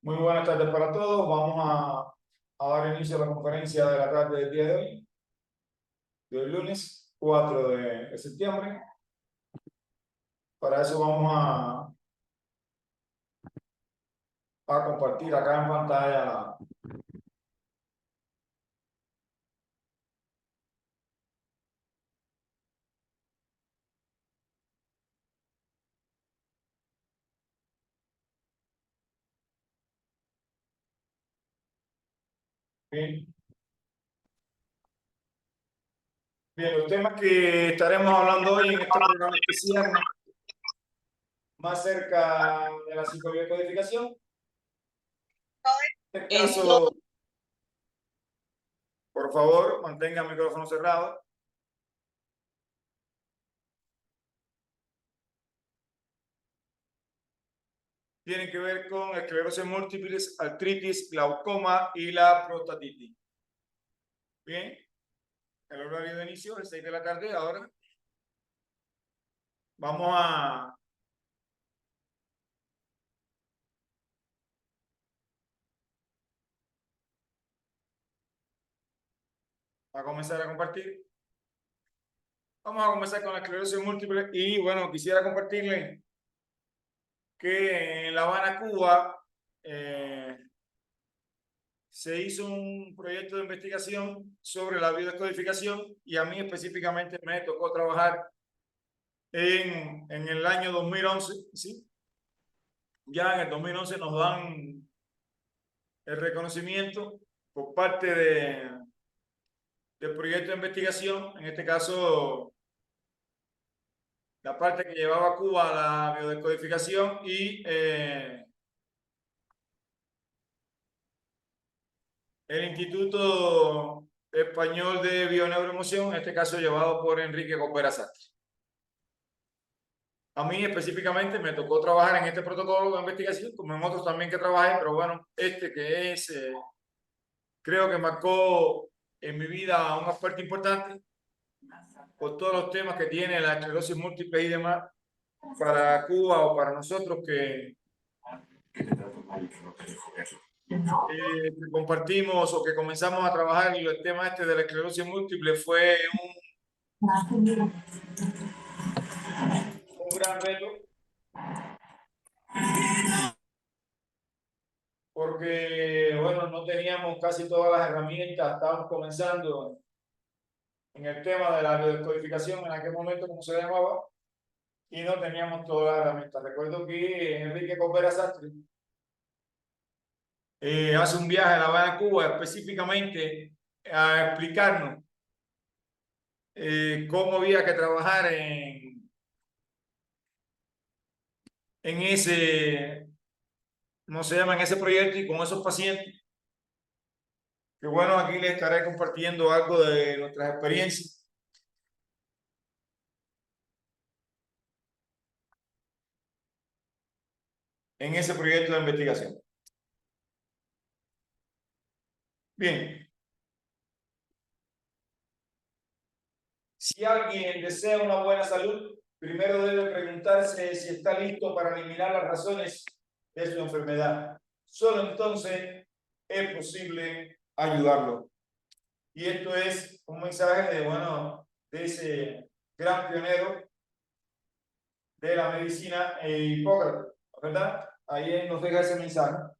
Muy buenas tardes para todos. Vamos a dar inicio a la conferencia de la tarde del día de hoy lunes 4 de septiembre. Para eso vamos a compartir acá en pantalla. Bien. Bien, los temas que estaremos hablando hoy en este programa especial, más cerca de la psicobiocodificación. En este caso, por favor, mantenga el micrófono cerrado. Tienen que ver con esclerosis múltiples, artritis, glaucoma y la prostatitis. Bien, el horario de inicio es 6 de la tarde. Ahora vamos a comenzar a compartir. Vamos a comenzar con la esclerosis múltiple y bueno, quisiera compartirles que en La Habana, Cuba, se hizo un proyecto de investigación sobre la biodescodificación y a mí específicamente me tocó trabajar en el año 2011, ¿sí? Ya en el 2011 nos dan el reconocimiento por parte del proyecto de investigación, en este caso la parte que llevaba a Cuba a la biodescodificación y el Instituto Español de Bioneuroemoción, en este caso llevado por Enrique Coppera Sastre. A mí específicamente me tocó trabajar en este protocolo de investigación, como en otros también que trabajé, pero bueno, este que es, creo que marcó en mi vida un aspecto importante por todos los temas que tiene la esclerosis múltiple y demás, para Cuba o para nosotros que compartimos o que comenzamos a trabajar en el tema este de la esclerosis múltiple fue un gran reto, porque bueno, no teníamos casi todas las herramientas, estábamos comenzando en el tema de la biodescodificación en aquel momento, como se llamaba, y no teníamos todas las herramientas. Recuerdo que Enrique Coppera Sastre hace un viaje a La Habana, Cuba, específicamente a explicarnos cómo había que trabajar en ese, ¿cómo se llama? En ese proyecto y con esos pacientes. Que bueno, aquí les estaré compartiendo algo de nuestras experiencias en ese proyecto de investigación. Bien. Si alguien desea una buena salud, primero debe preguntarse si está listo para eliminar las razones de su enfermedad. Solo entonces es posible ayudarlo. Y esto es un mensaje de, bueno, de ese gran pionero de la medicina, Hipócrates, ¿verdad? Ahí él nos deja ese mensaje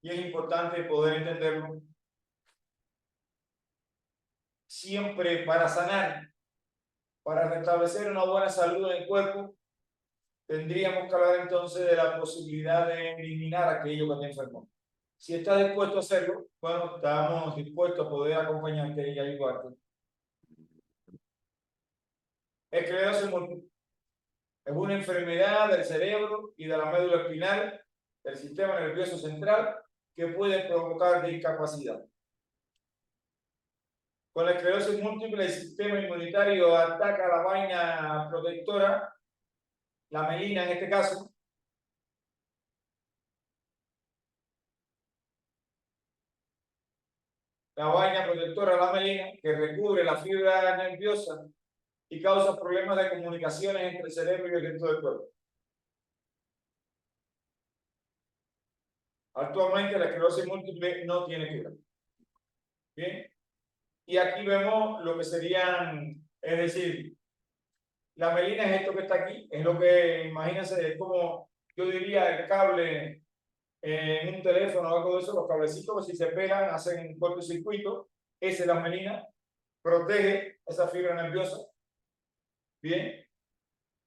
y es importante poder entenderlo. Siempre para sanar, para restablecer una buena salud en el cuerpo, tendríamos que hablar entonces de la posibilidad de eliminar aquello que te enfermó. Si estás dispuesto a hacerlo, bueno, estamos dispuestos a poder acompañarte y ayudarte. Esclerosis múltiple es una enfermedad del cerebro y de la médula espinal, del sistema nervioso central, que puede provocar discapacidad. Con la esclerosis múltiple, el sistema inmunitario ataca la vaina protectora, la melina en este caso, la vaina protectora, la melina, que recubre la fibra nerviosa y causa problemas de comunicaciones entre el cerebro y el resto del cuerpo. Actualmente la esclerosis múltiple no tiene cura. Bien. Y aquí vemos lo que serían, es decir, la melina es esto que está aquí, es lo que, imagínense, es como, yo diría, el cable en un teléfono o algo de eso, los cablecitos que si se pegan hacen un cortocircuito, esa es la melina, protege esa fibra nerviosa. Bien.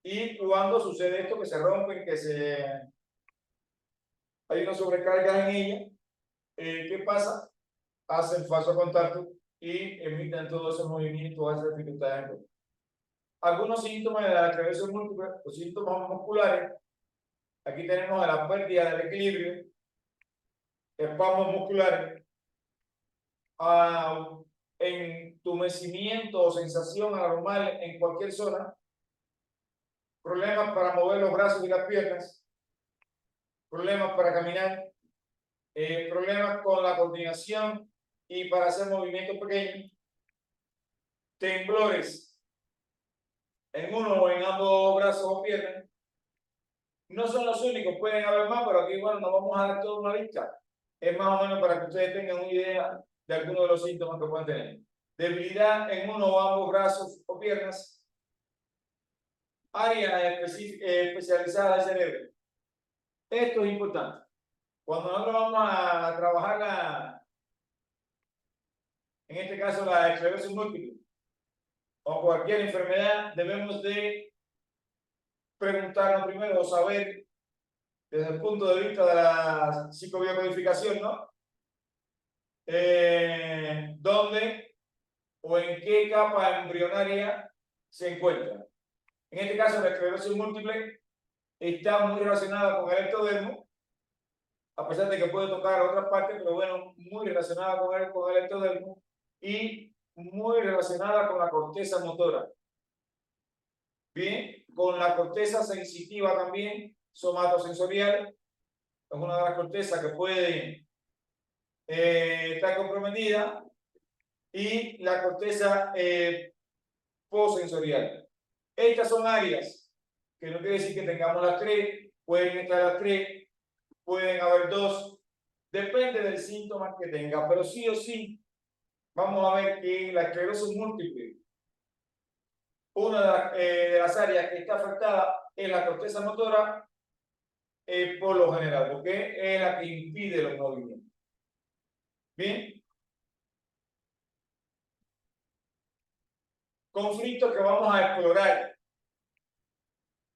Y cuando sucede esto, que se rompen, hay una sobrecarga en ella, ¿qué pasa? Hacen falso contacto y emiten todos esos movimientos, esas dificultades. Algunos síntomas de la esclerosis múltiple, los síntomas musculares, aquí tenemos la pérdida del equilibrio, espasmos musculares, entumecimiento o sensación anormal en cualquier zona, problemas para mover los brazos y las piernas, problemas para caminar, problemas con la coordinación y para hacer movimientos pequeños, temblores en uno o en ambos brazos o piernas. No son los únicos, pueden haber más, pero aquí, bueno, no vamos a dar toda una lista. Es más o menos para que ustedes tengan una idea de algunos de los síntomas que pueden tener. Debilidad en uno o ambos brazos o piernas. Áreas especializadas del cerebro. Esto es importante. Cuando nosotros vamos a trabajar en este caso la esclerosis múltiple o cualquier enfermedad, debemos de preguntarnos primero o saber desde el punto de vista de la psicobiocodificación, ¿no? ¿Dónde o en qué capa embrionaria se encuentra? En este caso, la esclerosis múltiple está muy relacionada con el ectodermo, a pesar de que puede tocar otras partes, pero bueno, muy relacionada con el ectodermo y muy relacionada con la corteza motora. Bien, con la corteza sensitiva también, somatosensorial, es una de las cortezas que puede estar comprometida, y la corteza posensorial. Estas son áreas que no quiere decir que tengamos las tres, pueden estar las tres, pueden haber dos, depende del síntoma que tenga, pero sí o sí vamos a ver que la esclerosis múltiple, una de las áreas que está afectada es la corteza motora, por lo general, porque es la que impide los movimientos. Bien. Conflictos que vamos a explorar.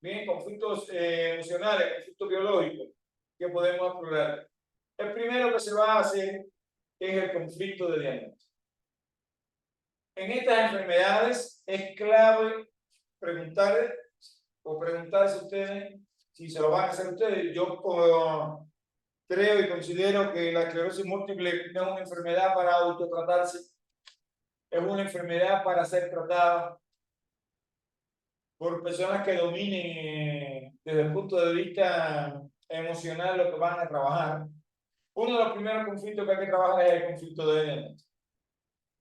Bien, conflictos emocionales, conflictos biológicos que podemos explorar. El primero que se va a hacer es el conflicto de diagnóstico. En estas enfermedades es clave preguntarse a ustedes si se lo van a hacer ustedes. Yo creo y considero que la esclerosis múltiple no es una enfermedad para autotratarse, es una enfermedad para ser tratada por personas que dominen desde el punto de vista emocional lo que van a trabajar. Uno de los primeros conflictos que hay que trabajar es el conflicto de diagnóstico.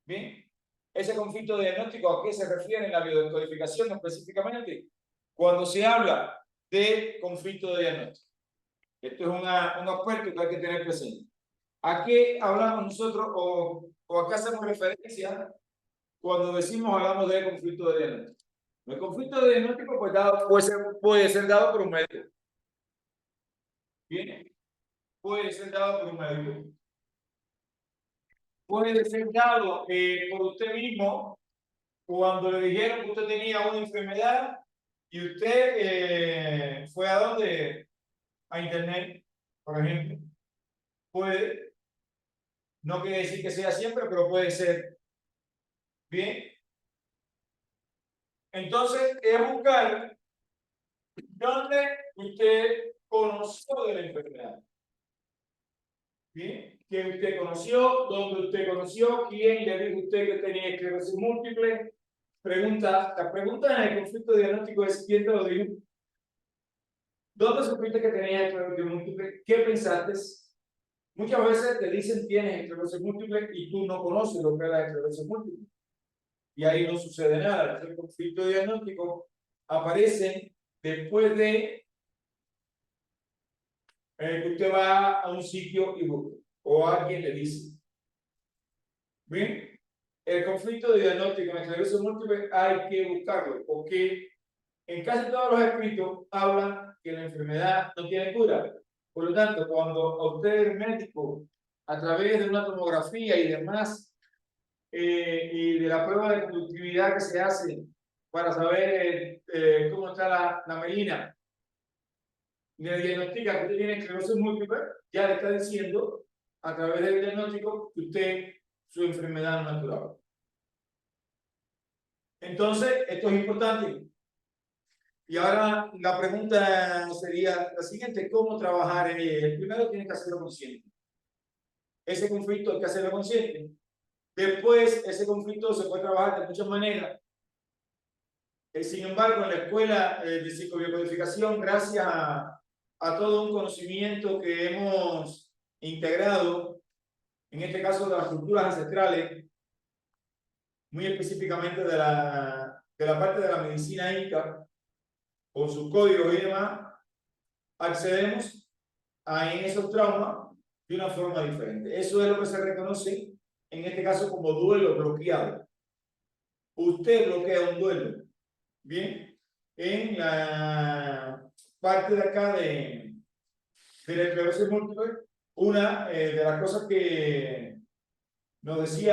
Bien, ese conflicto de diagnóstico, ¿a qué se refiere en la biodescodificación específicamente? Cuando se habla de conflicto de diagnóstico. Esto es un aspecto que hay que tener presente. ¿A qué hablamos nosotros o a qué hacemos referencia cuando decimos hablamos de conflicto de diagnóstico? El conflicto de diagnóstico pues, puede ser dado por un médico. Bien, puede ser dado por un médico. Puede ser dado por usted mismo cuando le dijeron que usted tenía una enfermedad y usted fue a dónde, a internet, por ejemplo. Puede, no quiere decir que sea siempre, pero puede ser. Bien. Entonces, es buscar dónde usted conoció de la enfermedad. Bien. ¿Quién usted conoció? ¿Dónde usted conoció? ¿Quién le dijo a usted que tenía esclerosis múltiple? La pregunta en el conflicto diagnóstico es: ¿quién te lo dijo? ¿Dónde supiste que tenías esclerosis múltiple? ¿Qué pensaste? Muchas veces te dicen tienes esclerosis múltiple y tú no conoces lo que es la esclerosis múltiple. Y ahí no sucede nada. El conflicto diagnóstico aparece después de que usted va a un sitio y busca, o alguien le dice. Bien, el conflicto de diagnóstico en esclerosis múltiple hay que buscarlo, porque en casi todos los escritos hablan que la enfermedad no tiene cura. Por lo tanto, cuando a usted el médico, a través de una tomografía y demás, y de la prueba de conductividad que se hace para saber cómo está la melina, le diagnostica que usted tiene esclerosis múltiple, ya le está diciendo a través del diagnóstico que usted, su enfermedad no es curable. Entonces, esto es importante. Y ahora la pregunta sería la siguiente: ¿cómo trabajar? Primero tiene que hacerlo consciente. Ese conflicto hay que hacerlo consciente. Después, ese conflicto se puede trabajar de muchas maneras. Sin embargo, en la escuela de psicobiocodificación, gracias a todo un conocimiento que hemos integrado, en este caso de las culturas ancestrales, muy específicamente de la parte de la medicina inca, con sus códigos y demás, accedemos a esos traumas de una forma diferente. Eso es lo que se reconoce en este caso como duelo bloqueado. Usted bloquea un duelo. Bien, en la parte de acá de la esclerosis múltiple, una de las cosas que nos dice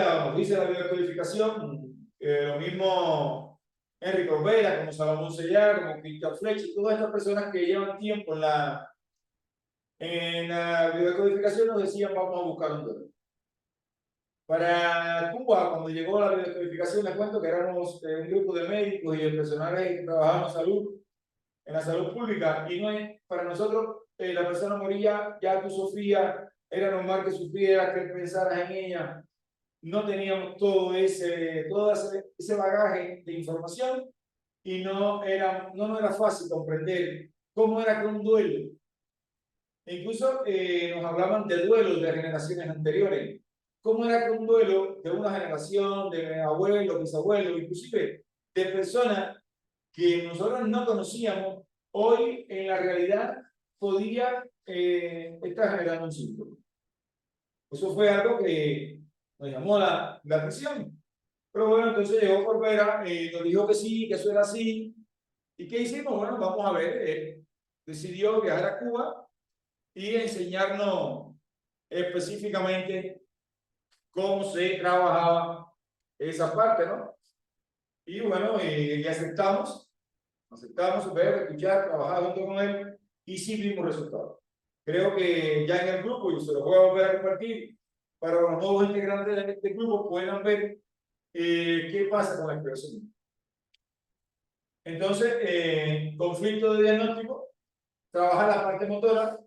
la biodescodificación, lo mismo Enrique Corbera, como Salomón Sellar, como Christoph Fletcher, todas estas personas que llevan tiempo en la biodescodificación nos decían: vamos a buscar un duelo. Para Cuba, cuando llegó la biodescodificación, les cuento que éramos un grupo de médicos y de personales que trabajaban en la salud pública, y no es, para nosotros, la persona moría, ya tú sufrías, era normal que sufriera, que pensaras en ella. No teníamos todo ese bagaje de información, y no nos era fácil comprender cómo era que un duelo. Incluso nos hablaban de duelos de generaciones anteriores. ¿Cómo era que un duelo de una generación, de abuelos, bisabuelos, inclusive de personas que nosotros no conocíamos, hoy en la realidad podía estar generando un síntoma? Eso fue algo que nos llamó la atención. Pero bueno, entonces llegó Corbera y nos dijo que sí, que eso era así. ¿Y qué hicimos? Bueno, vamos a ver. Decidió viajar a Cuba y enseñarnos específicamente cómo se trabajaba esa parte, ¿no? Y bueno, y aceptamos ver, escuchar, trabajar junto con él, y sí vimos resultados. Creo que ya en el grupo, y se lo voy a volver a compartir, para los nuevos integrantes de este grupo puedan ver qué pasa con la expresión. Entonces, conflicto de diagnóstico, trabajar la parte motora.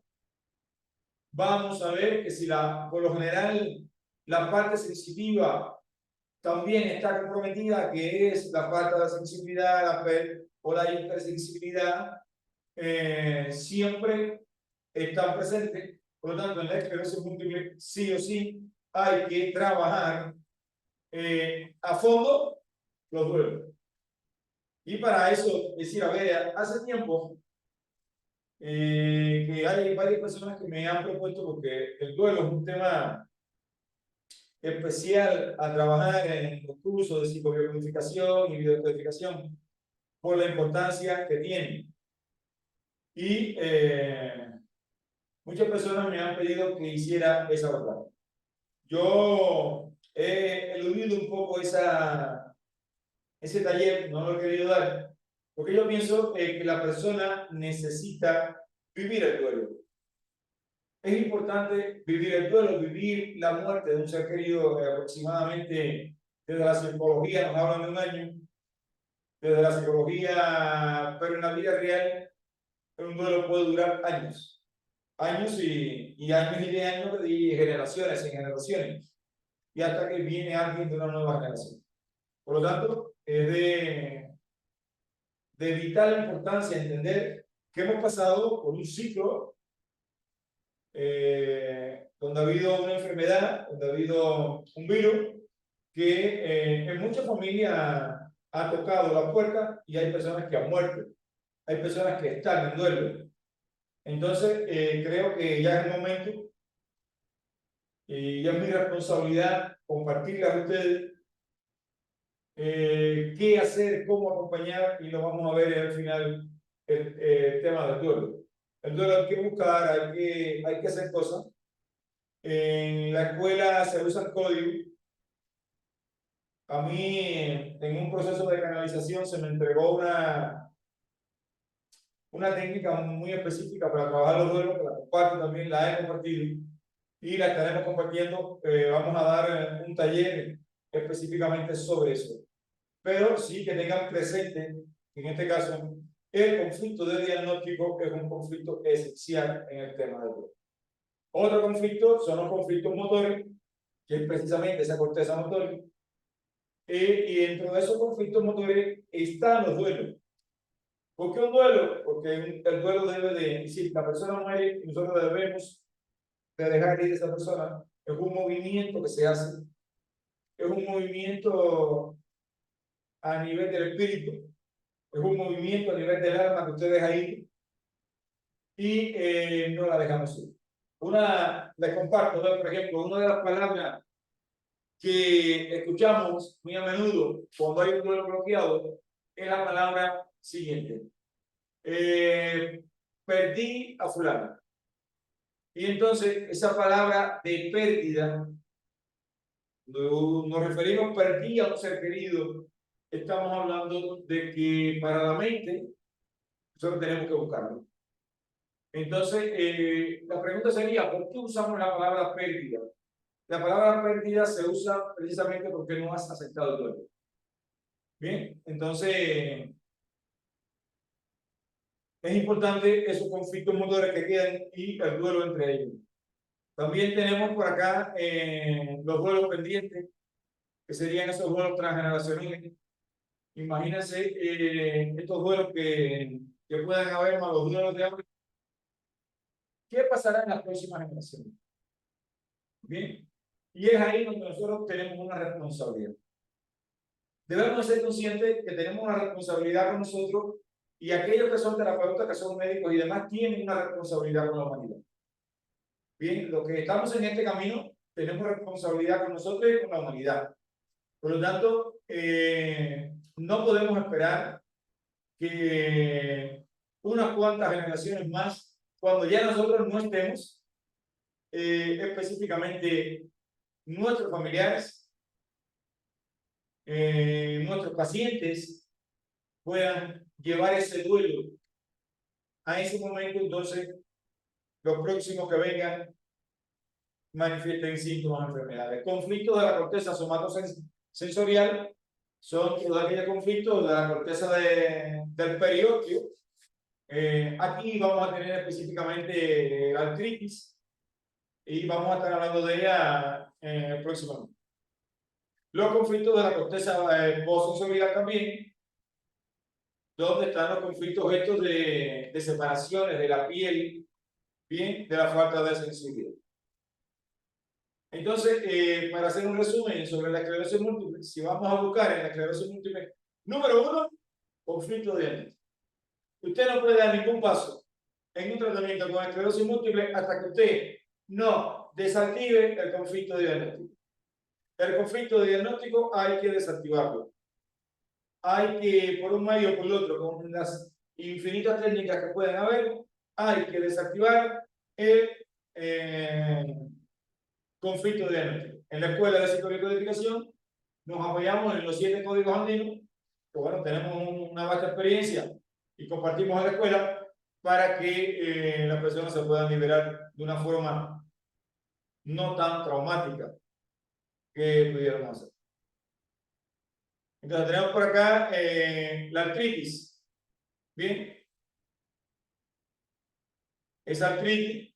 Vamos a ver que si por lo general, la parte sensitiva también está comprometida, que es la parte de la sensibilidad, o la hipersensibilidad, siempre están presentes. Por lo tanto, en la esclerosis múltiple, sí o sí, hay que trabajar a fondo los duelos. Y para eso, decir, a ver, hace tiempo que hay varias personas que me han propuesto, porque el duelo es un tema especial a trabajar en los cursos de psicobiocodificación y biodescodificación, por la importancia que tiene. Y muchas personas me han pedido que hiciera esa batalla. Yo he eludido un poco ese taller, no lo he querido dar, porque yo pienso que la persona necesita vivir el duelo. Es importante vivir el duelo, vivir la muerte de un ser querido, aproximadamente desde la psicología nos hablan de un año, desde la psicología, pero en la vida real un duelo puede durar años, años y años y de años, y generaciones y generaciones, y hasta que viene alguien de una nueva generación. Por lo tanto, es de vital importancia entender que hemos pasado por un ciclo donde ha habido una enfermedad, donde ha habido un virus que en muchas familias ha tocado la puerta, y hay personas que han muerto, hay personas que están en duelo. Entonces, creo que ya es el momento, ya es mi responsabilidad compartirle a ustedes qué hacer, cómo acompañar, y lo vamos a ver al final el tema del duelo. El duelo hay que buscar, hay que hacer cosas. En la escuela se usa el código. A mí, en un proceso de canalización, se me entregó una técnica muy específica para trabajar los duelos, que la comparto también, la he compartido y la estaremos compartiendo. Vamos a dar un taller específicamente sobre eso. Pero sí que tengan presente que en este caso el conflicto de diagnóstico es un conflicto esencial en el tema del duelo. Otro conflicto son los conflictos motores, que es precisamente esa corteza motora. Y dentro de esos conflictos motores están los duelos. ¿Por qué un duelo? Porque el duelo debe de, si la persona muere, nosotros debemos de dejar ir a esa persona. Es un movimiento que se hace, es un movimiento a nivel del espíritu, es un movimiento a nivel del alma que usted deja ir y no la dejamos ir. Les comparto, ¿no? Por ejemplo, una de las palabras que escuchamos muy a menudo cuando hay un duelo bloqueado es la palabra siguiente. Perdí a fulano. Y entonces esa palabra de pérdida, nos referimos perdí a un ser querido, estamos hablando de que para la mente nosotros tenemos que buscarlo. Entonces, la pregunta sería, ¿por qué usamos la palabra pérdida? La palabra pérdida se usa precisamente porque no has aceptado el duelo. Bien, entonces es importante esos conflictos motores que quedan y el duelo entre ellos. También tenemos por acá los duelos pendientes, que serían esos duelos transgeneracionales. Imagínense estos duelos que puedan haber, más los duelos de hambre. ¿Qué pasará en las próximas generaciones? Bien, y es ahí donde nosotros tenemos una responsabilidad. Debemos ser conscientes que tenemos una responsabilidad con nosotros, y aquellos que son terapeutas, que son médicos y demás, tienen una responsabilidad con la humanidad. Bien, los que estamos en este camino tenemos responsabilidad con nosotros y con la humanidad. Por lo tanto, no podemos esperar que unas cuantas generaciones más, cuando ya nosotros no estemos, específicamente nuestros familiares, nuestros pacientes, puedan llevar ese duelo a ese momento. Entonces los próximos que vengan manifiesten síntomas de enfermedades. Conflictos de la corteza somatosensorial son todos aquellos conflictos de la corteza del periósteo. Aquí vamos a tener específicamente artritis y vamos a estar hablando de ella próximamente. Los conflictos de la corteza postsensorial también, donde están los conflictos estos de separaciones de la piel, bien, de la falta de sensibilidad. Entonces, para hacer un resumen sobre la esclerosis múltiple, si vamos a buscar en la esclerosis múltiple, número 1, conflicto de diagnóstico. Usted no puede dar ningún paso en un tratamiento con esclerosis múltiple hasta que usted no desactive el conflicto de diagnóstico. El conflicto de diagnóstico hay que desactivarlo. Hay que, por un medio o por el otro, con las infinitas técnicas que pueden haber, hay que desactivar el conflicto de diagnóstico. En la escuela de psicobiocodificación nos apoyamos en los 7 códigos andinos, que bueno, tenemos una vasta experiencia y compartimos en la escuela para que las personas se puedan liberar de una forma no tan traumática que pudiéramos hacer. Entonces tenemos por acá la artritis. Bien, esa artritis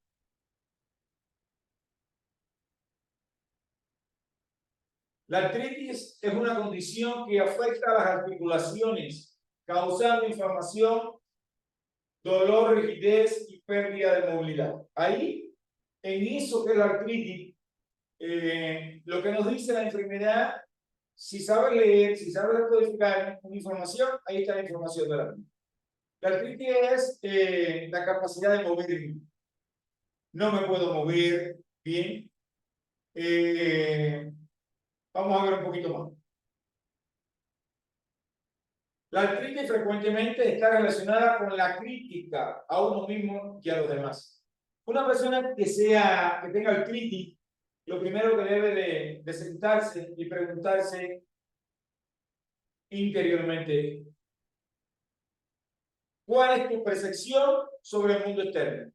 la artritis es una condición que afecta a las articulaciones, causando inflamación, dolor, rigidez y pérdida de movilidad. Ahí, en eso que es la artritis, lo que nos dice la enfermedad, si sabes leer, si sabes decodificar una información, ahí está la información de la artritis. La artritis es la capacidad de moverme. No me puedo mover bien. Vamos a ver un poquito más. La artritis frecuentemente está relacionada con la crítica a uno mismo y a los demás. Una persona que tenga artritis, lo primero que debe de sentarse y preguntarse interiormente, ¿cuál es tu percepción sobre el mundo externo?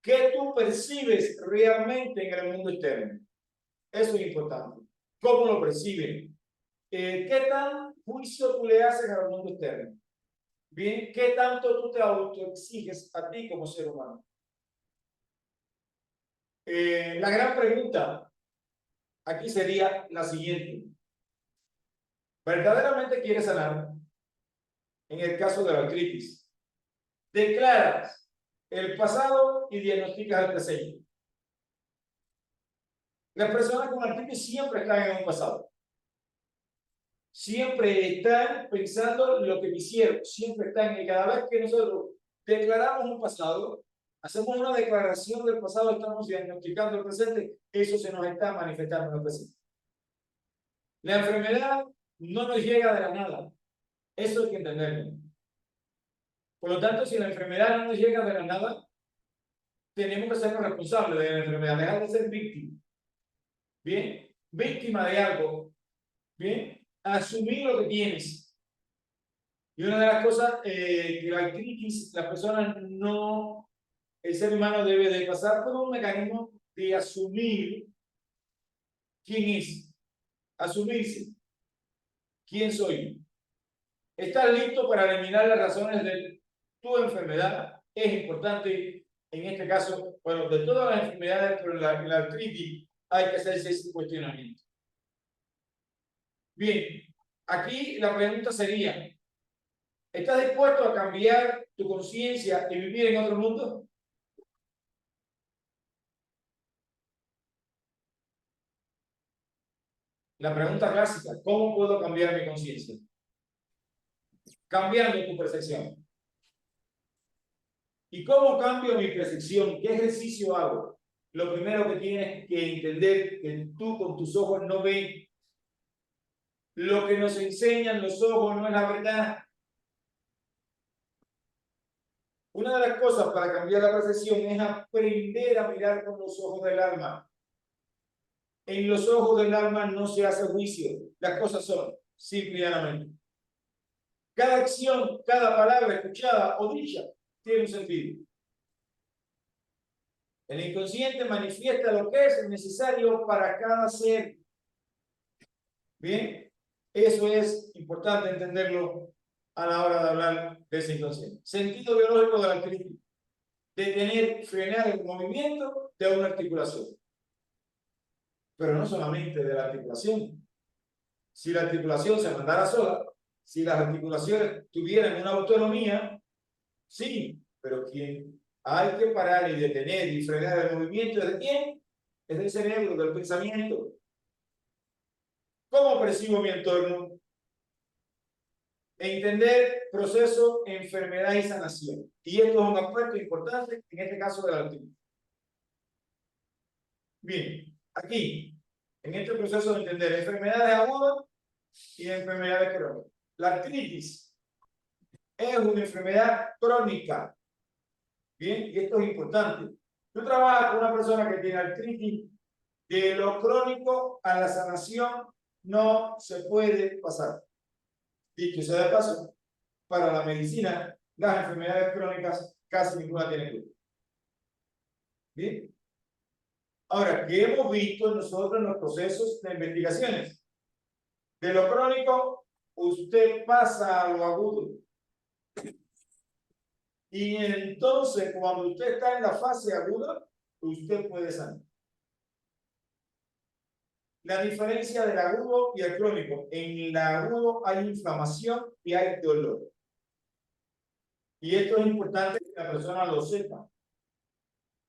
¿Qué tú percibes realmente en el mundo externo? Eso es importante. ¿Cómo lo perciben? ¿Qué tan juicio tú le haces al mundo externo? Bien, ¿qué tanto tú te autoexiges a ti como ser humano? La gran pregunta aquí sería la siguiente. ¿Verdaderamente quieres sanar? En el caso de la artritis, declaras el pasado y diagnosticas el presente. Las personas con artritis siempre están en un pasado. Siempre están pensando en lo que hicieron. Siempre están, y cada vez que nosotros declaramos un pasado, hacemos una declaración del pasado, estamos diagnosticando el presente, eso se nos está manifestando en el presente. La enfermedad no nos llega de la nada. Eso hay que entenderlo. Por lo tanto, si la enfermedad no nos llega de la nada, tenemos que ser responsables de la enfermedad, dejar de ser víctima. Bien, víctima de algo. Bien, asumir lo que tienes. Y una de las cosas que la artritis, la persona no, el ser humano debe de pasar por un mecanismo de asumir quién es, asumirse, quién soy. ¿Estás listo para eliminar las razones de tu enfermedad? Es importante, en este caso, bueno, de todas las enfermedades, pero la artritis hay que hacerse ese cuestionamiento. Bien, aquí la pregunta sería, ¿estás dispuesto a cambiar tu conciencia y vivir en otro mundo? La pregunta clásica, ¿cómo puedo cambiar mi conciencia? Cambiando tu percepción. ¿Y cómo cambio mi percepción? ¿Qué ejercicio hago? Lo primero que tienes que entender que tú con tus ojos no ves. Lo que nos enseñan los ojos no es la verdad. Una de las cosas para cambiar la percepción es aprender a mirar con los ojos del alma. En los ojos del alma no se hace juicio. Las cosas son simple y llanamente. Cada acción, cada palabra escuchada o dicha tiene un sentido. El inconsciente manifiesta lo que es necesario para cada ser. Bien, eso es importante entenderlo a la hora de hablar de ese inconsciente. Sentido biológico de la artritis. Detener, frenar el movimiento de una articulación. Pero no solamente de la articulación. Si la articulación se mandara sola, si las articulaciones tuvieran una autonomía, sí, pero quien hay que parar y detener y frenar el movimiento es de quién? Es del cerebro, del pensamiento. ¿Cómo percibo mi entorno? Entender proceso, enfermedad y sanación. Y esto es un aspecto importante en este caso de la artritis. Bien, aquí, en este proceso de entender enfermedades agudas y enfermedades crónicas. La artritis es una enfermedad crónica. Bien, y esto es importante. Tú trabajas con una persona que tiene artritis, de lo crónico a la sanación no se puede pasar. Dicho sea de paso, para la medicina, las enfermedades crónicas casi ninguna tiene cura. Bien. Ahora, ¿qué hemos visto nosotros en los procesos de investigaciones? De lo crónico, usted pasa a lo agudo. Y entonces, cuando usted está en la fase aguda, usted puede sanar. La diferencia del agudo y el crónico. En el agudo hay inflamación y hay dolor. Y esto es importante que la persona lo sepa.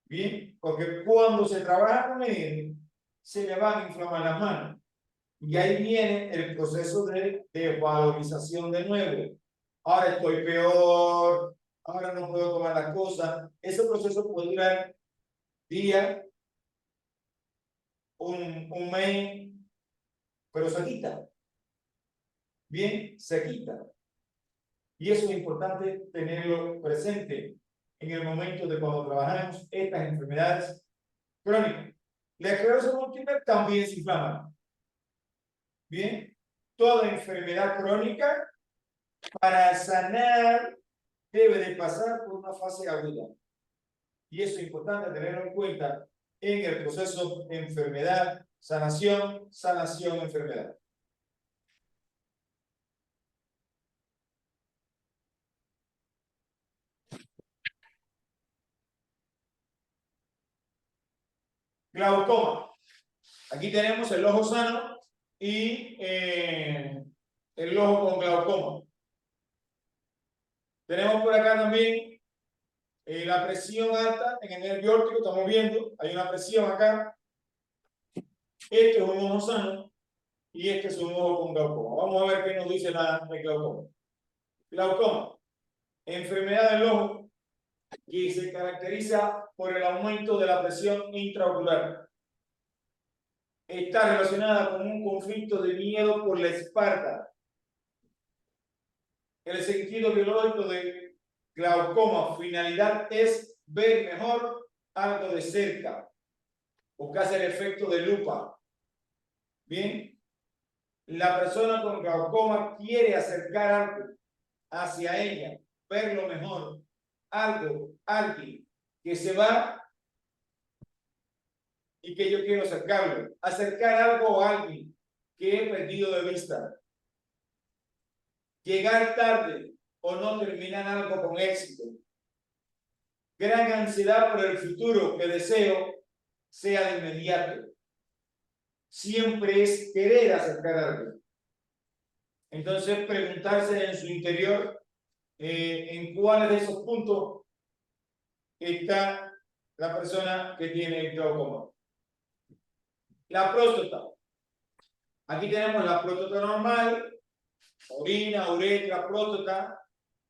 Bien, porque cuando se trabaja con él, se le van a inflamar las manos. Y ahí viene el proceso de valorización de nuevo. ahora estoy peor, ahora no puedo tomar las cosas. Ese proceso puede durar días, un mes, pero se quita. Bien, se quita. Y eso es importante tenerlo presente en el momento de cuando trabajamos estas enfermedades crónicas. La esclerosis múltiple también se inflama. Bien, toda enfermedad crónica para sanar debe de pasar por una fase aguda. Y eso es importante tenerlo en cuenta en el proceso de enfermedad, sanación, sanación, enfermedad. Glaucoma. Aquí tenemos el ojo sano y el ojo con glaucoma. Tenemos por acá también la presión alta en el nervio óptico. Estamos viendo, hay una presión acá. Este es un ojo sano y este es un ojo con glaucoma. Vamos a ver qué nos dice la glaucoma. Glaucoma, enfermedad del ojo que se caracteriza por el aumento de la presión intraocular. Está relacionada con un conflicto de miedo por la espalda. El sentido biológico de glaucoma, finalidad es ver mejor algo de cerca, o casi el efecto de lupa. Bien, la persona con glaucoma quiere acercar algo hacia ella, verlo mejor, algo, alguien que se va y que yo quiero acercarlo, acercar algo a alguien que he perdido de vista, llegar tarde o no terminar algo con éxito, gran ansiedad por el futuro que deseo sea de inmediato, siempre es querer acercar algo. Entonces preguntarse en su interior en cuáles de esos puntos está la persona que tiene el glaucoma. La próstata. Aquí tenemos la próstata normal, orina, uretra, próstata.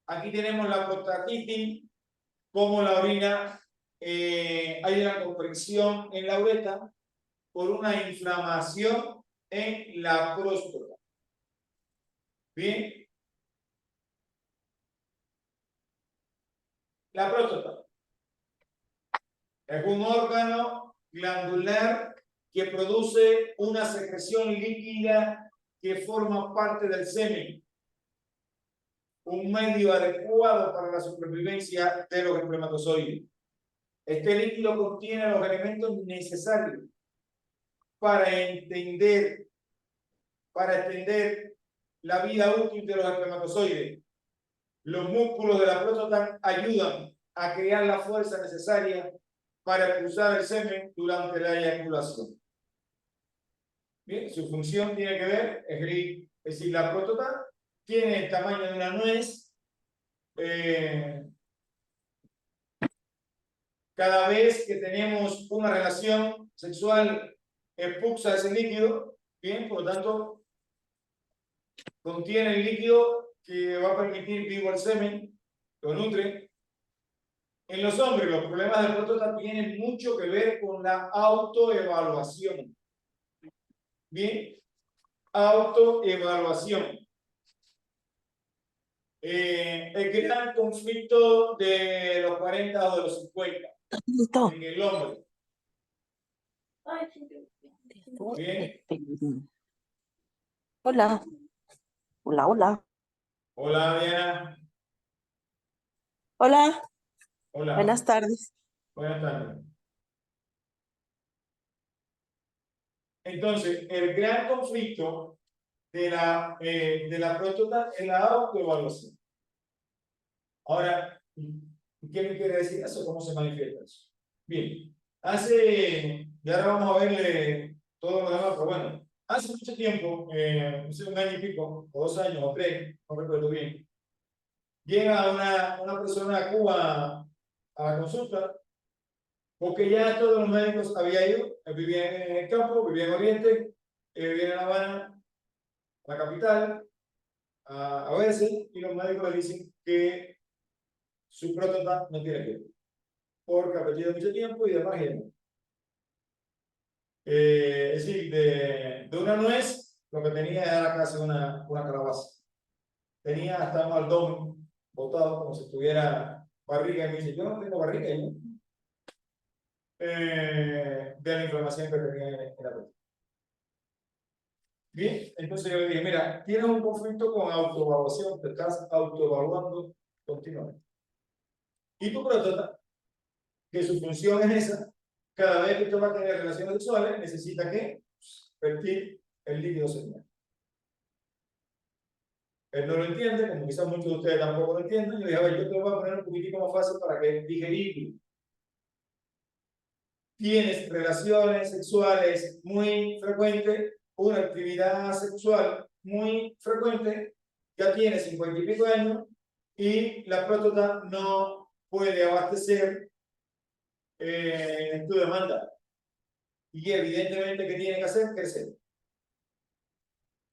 Aquí tenemos la prostatitis, como la orina, hay una compresión en la uretra por una inflamación en la próstata. Bien. La próstata es un órgano glandular que produce una secreción líquida que forma parte del semen, un medio adecuado para la supervivencia de los espermatozoides. Este líquido contiene los elementos necesarios para extender la vida útil de los espermatozoides. Los músculos de la próstata ayudan a crear la fuerza necesaria para expulsar el semen durante la eyaculación. Bien, su función tiene que ver, es decir, la próstata tiene el tamaño de una nuez. Cada vez que tenemos una relación sexual, expulsa ese líquido, bien, por lo tanto, contiene el líquido que va a permitir vivo el semen, lo nutre. En los hombres, los problemas de próstata tienen mucho que ver con la autoevaluación. Bien, autoevaluación. El gran conflicto de los 40 o de los 50 en el hombre. Bien. Hola. Hola, hola. Hola, Diana. Hola. Hola. Buenas tardes. Buenas tardes. Entonces, el gran conflicto de la próstata es la autoevaluación. Ahora, ¿qué me quiere decir eso? ¿Cómo se manifiesta eso? Bien, y ahora vamos a verle todo lo demás, pero bueno, hace mucho tiempo, hace un año y pico, o 2 años, o 3, no recuerdo bien, llega una persona a Cuba a la consulta, porque ya todos los médicos habían ido, vivían en el campo, vivían en Oriente, vivían en La Habana, la capital, a veces, y los médicos le dicen que su próstata no tiene piel, porque ha perdido mucho tiempo y demás. Es decir, de una nuez, lo que tenía era casi una calabaza. Tenía hasta un abdomen botado como si tuviera barriga, y me dice, yo no tengo barriga, ¿no? De la inflamación que tenía en la próstata. Bien, entonces yo le dije, mira, tienes un conflicto con autoevaluación, te estás autoevaluando continuamente. Y tu próstata, que su función es esa, cada vez que tú vas a tener relaciones sexuales, necesita que vertir el líquido seminal. Él no lo entiende, como quizás muchos de ustedes tampoco lo entienden. Yo dije, a ver, yo te lo voy a poner un poquitico más fácil para que digerirlo. Tienes relaciones sexuales muy frecuentes, una actividad sexual muy frecuente, ya tienes 50 y pico años y la próstata no puede abastecer tu demanda. Y evidentemente, ¿qué tiene que hacer? Crecer.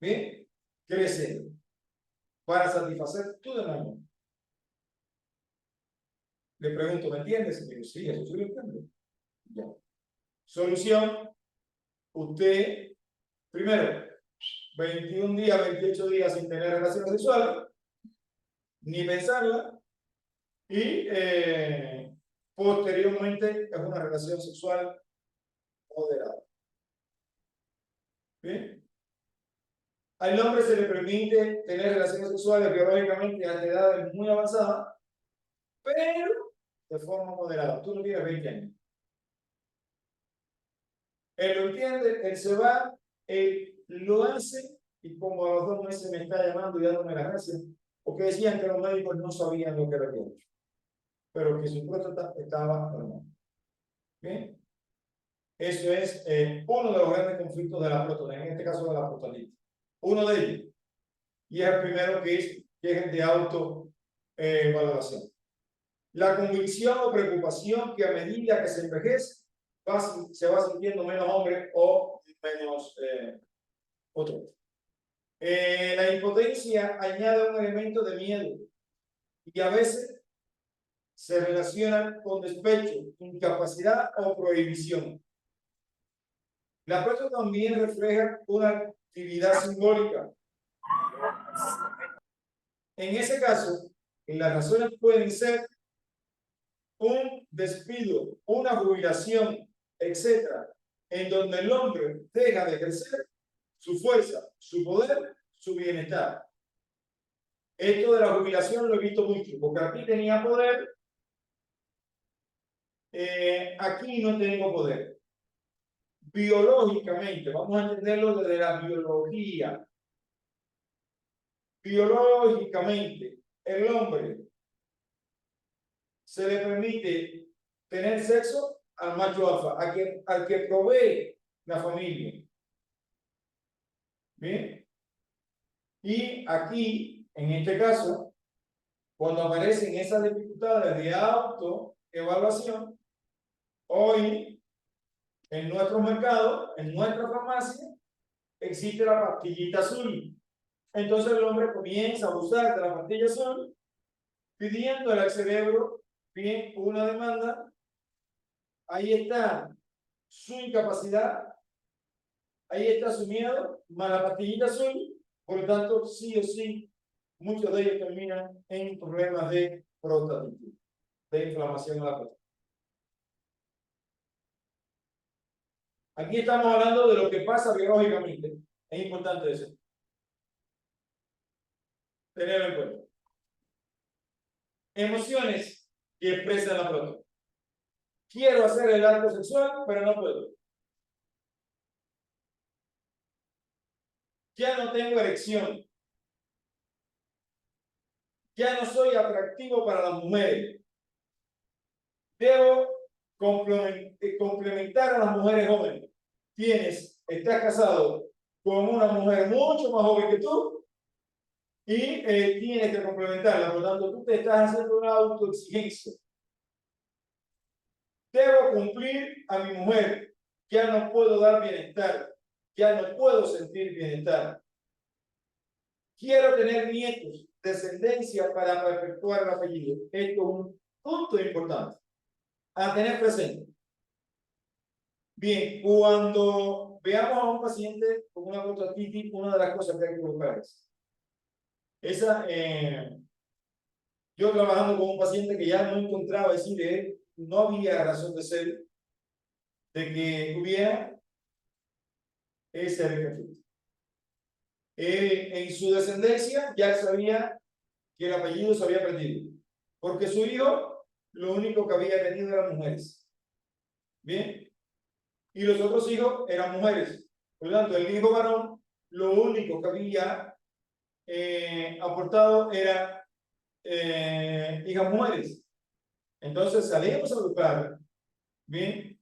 ¿Bien? Crecer para satisfacer tu demanda. Le pregunto, ¿me entiendes? Y digo, sí, eso sí lo entiendo. Ya. Solución, usted, primero, 21 días, 28 días sin tener relaciones sexuales, ni pensarla, y posteriormente es una relación sexual moderada. ¿Bien? Al hombre se le permite tener relaciones sexuales biológicamente a edades muy avanzadas, pero de forma moderada. Tú no tienes 20 años. Él lo entiende, él se va, él lo hace, y como a los 2 meses me está llamando y dándome las gracias, porque decían que los médicos no sabían lo que era aquello, pero que su próstata estaba normal. ¿Bien? Eso es uno de los grandes conflictos de la próstata, en este caso de la prostatitis. Uno de ellos, y es el primero que es el de autovaloración. La convicción o preocupación que a medida que se envejece se va sintiendo menos hombre o menos otro. La impotencia añade un elemento de miedo y a veces se relaciona con despecho, incapacidad o prohibición. La próstata también refleja una actividad simbólica. En ese caso, las razones pueden ser un despido, una jubilación, etcétera, en donde el hombre deja de crecer su fuerza, su poder, su bienestar. Esto de la jubilación lo he visto mucho, porque aquí tenía poder, aquí no tengo poder. Biológicamente, vamos a entenderlo desde la biología. Biológicamente, el hombre se le permite tener sexo al macho alfa, al que provee la familia. ¿Bien? Y aquí, en este caso, cuando aparecen esas dificultades de autoevaluación, hoy en nuestro mercado, en nuestra farmacia, existe la pastillita azul. Entonces el hombre comienza a usar de la pastilla azul, pidiéndole al cerebro, bien, una demanda. Ahí está su incapacidad, ahí está su miedo, más la pastillita azul. Por lo tanto, sí o sí, muchos de ellos terminan en problemas de prostatitis, de inflamación en la próstata. Aquí estamos hablando de lo que pasa biológicamente. Es importante eso. Tenerlo en cuenta. Emociones que expresan la próstata. Quiero hacer el acto sexual, pero no puedo. Ya no tengo erección. Ya no soy atractivo para las mujeres. Debo complementar a las mujeres jóvenes. Estás casado con una mujer mucho más joven que tú y tienes que complementarla. Por lo tanto, tú te estás haciendo una autoexigencia. Debo cumplir a mi mujer. Ya no puedo dar bienestar. Ya no puedo sentir bienestar. quiero tener nietos, descendencia para perpetuar el apellido. Esto es un punto importante a tener presente. Bien, cuando veamos a un paciente con una proctatitis, una de las cosas que hay que buscar es esa, yo trabajando con un paciente que ya no encontraba, es decir, no había razón de ser de que hubiera ese defecto. En su descendencia ya sabía que el apellido se había perdido, porque su hijo lo único que había tenido eran mujeres. Bien, y los otros hijos eran mujeres. Por lo tanto, el hijo varón, lo único que había aportado era hijas mujeres. Entonces salimos a buscar, bien,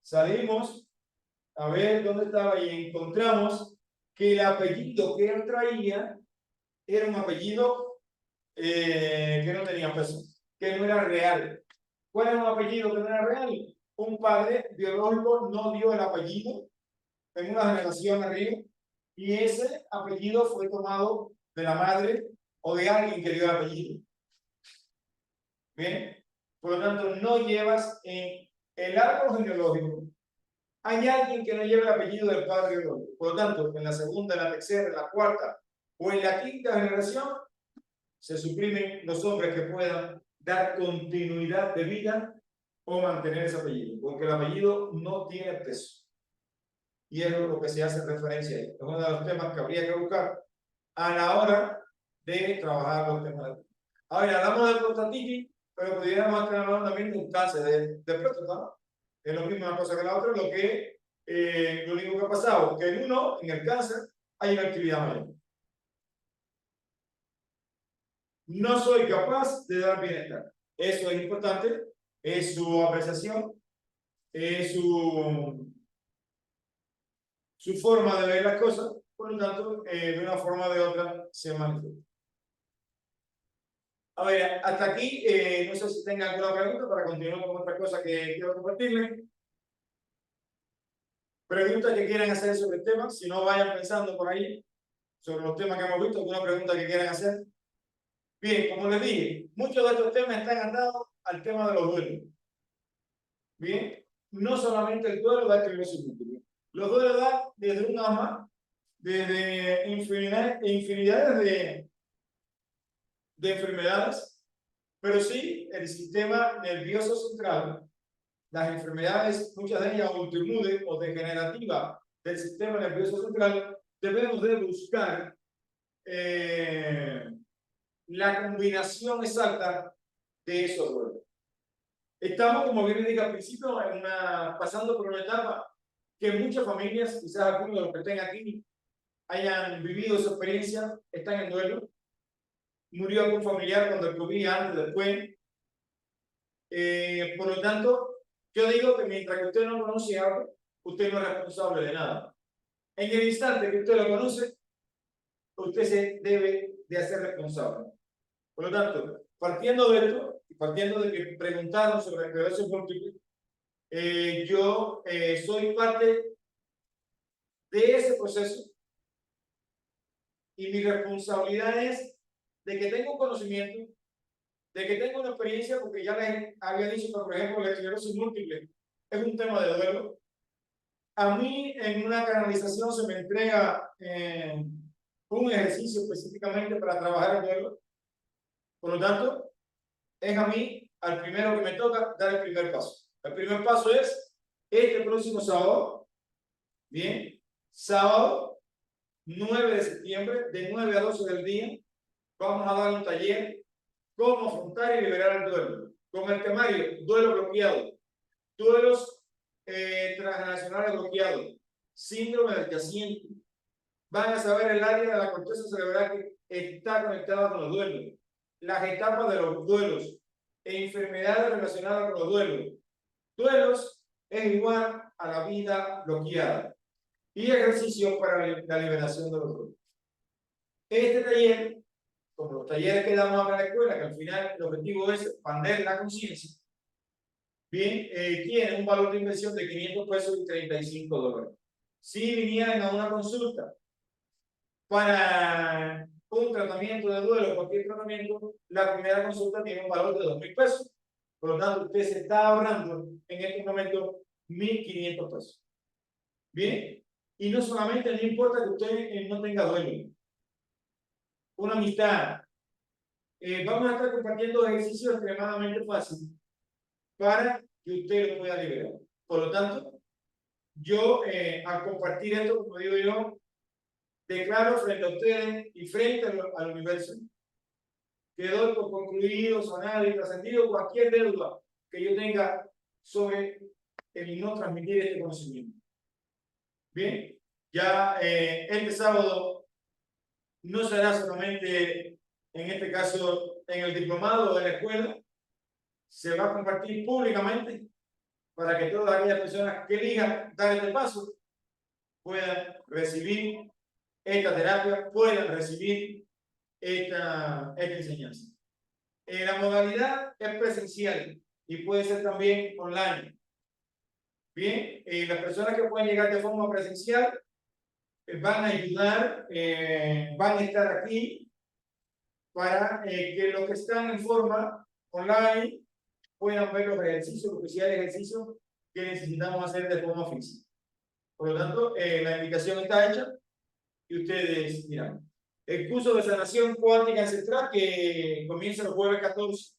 salimos a ver dónde estaba y encontramos que el apellido que él traía era un apellido que no tenía peso, que no era real. ¿Cuál era un apellido que no era real? Un padre biológico no dio el apellido en una generación arriba y ese apellido fue tomado de la madre o de alguien que dio el apellido. Bien, por lo tanto, no llevas en el árbol genealógico. Hay alguien que no lleva el apellido del padre biológico. Por lo tanto, en la segunda, en la tercera, en la cuarta o en la quinta generación, se suprimen los hombres que puedan dar continuidad de vida o mantener ese apellido, porque el apellido no tiene peso. Y es lo que se hace referencia ahí. Es uno de los temas que habría que buscar a la hora de trabajar los temas. Ahora, hablamos de prostatitis, pero pudiéramos estar hablando también de un cáncer de próstata, ¿no? Es lo mismo una cosa que la otra, lo único que ha pasado, que en uno, en el cáncer, hay una actividad mayor. No soy capaz de dar bienestar. Eso es importante, es su apreciación, es su forma de ver las cosas, por lo tanto, de una forma o de otra se manifiesta. A ver, hasta aquí, no sé si tengan alguna pregunta para continuar con otra cosa que quiero compartirles. Preguntas que quieran hacer sobre el tema, si no vayan pensando por ahí sobre los temas que hemos visto, alguna pregunta que quieran hacer. Bien, como les dije, muchos de estos temas están atados al tema de los duelos. Bien, no solamente el duelo da esclerosis múltiple. Los duelos dan desde un asma, desde infinidades de enfermedades, pero sí el sistema nervioso central, las enfermedades, muchas de ellas autoinmunes o degenerativas del sistema nervioso central, debemos de buscar la combinación exacta de esos duelos. Estamos, como bien dije al principio, pasando por una etapa que muchas familias, quizás algunos de los que estén aquí, hayan vivido esa experiencia, están en duelo. Murió algún familiar cuando el COVID, antes, después. Por lo tanto, yo digo que mientras que usted no conoce algo, usted no es responsable de nada. En el instante que usted lo conoce, usted se debe de hacer responsable. Por lo tanto, partiendo de esto, y partiendo de que preguntaron sobre la esclerosis múltiple, yo soy parte de ese proceso y mi responsabilidad es de que tengo conocimiento, de que tengo una experiencia, porque ya les había dicho que, por ejemplo, la esclerosis múltiple es un tema de duelo. A mí en una canalización se me entrega un ejercicio específicamente para trabajar el duelo. Por lo tanto, es a mí, al primero que me toca, dar el primer paso. El primer paso es este próximo sábado, bien, sábado 9 de septiembre, de 9 a 12 del día, vamos a dar un taller, cómo afrontar y liberar el duelo, con el temario duelo bloqueado, duelos transnacionales bloqueados, síndrome del yaciente. Van a saber el área de la corteza cerebral que está conectada con los duelos, las etapas de los duelos, e enfermedades relacionadas con los duelos. Duelos es igual a la vida bloqueada y ejercicio para la liberación de los duelos. Este taller, como los talleres que damos acá en la escuela, que al final el objetivo es expandir la conciencia, bien, tiene un valor de inversión de 500 pesos y $35. Si vinieran a una consulta para un tratamiento de duelo, cualquier tratamiento, la primera consulta tiene un valor de 2.000 pesos. Por lo tanto, usted se está ahorrando en este momento 1.500 pesos. Bien, y no solamente, no importa que usted no tenga duelo, una amistad. Vamos a estar compartiendo ejercicios extremadamente fáciles para que usted lo pueda liberar. Por lo tanto, yo al compartir esto, como digo yo, declaro frente a ustedes y frente al universo que doy por concluido, sanado y trascendido cualquier deuda que yo tenga sobre el no transmitir este conocimiento. Bien, ya este sábado no será solamente, en este caso, en el diplomado de la escuela, se va a compartir públicamente para que todas aquellas personas que elijan dar este paso puedan recibir esta terapia, puedan recibir esta enseñanza. La modalidad es presencial y puede ser también online. Bien, las personas que pueden llegar de forma presencial van a ayudar, van a estar aquí para que los que están en forma online puedan ver los ejercicios, porque si hay ejercicios que necesitamos hacer de forma física. Por lo tanto, la invitación está hecha y ustedes dirán. El curso de sanación cuántica ancestral que comienza el jueves 14.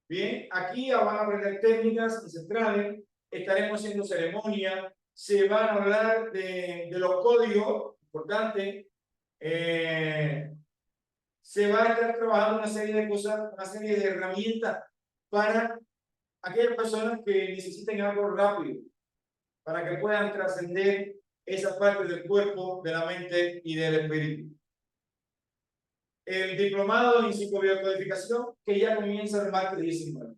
Bien, aquí van a aprender técnicas ancestrales, estaremos haciendo ceremonia, se van a hablar de los códigos importantes, se va a estar trabajando una serie de cosas, una serie de herramientas para aquellas personas que necesiten algo rápido, para que puedan trascender esa parte del cuerpo, de la mente y del espíritu. El diplomado en psicobiocodificación que ya comienza el martes 19.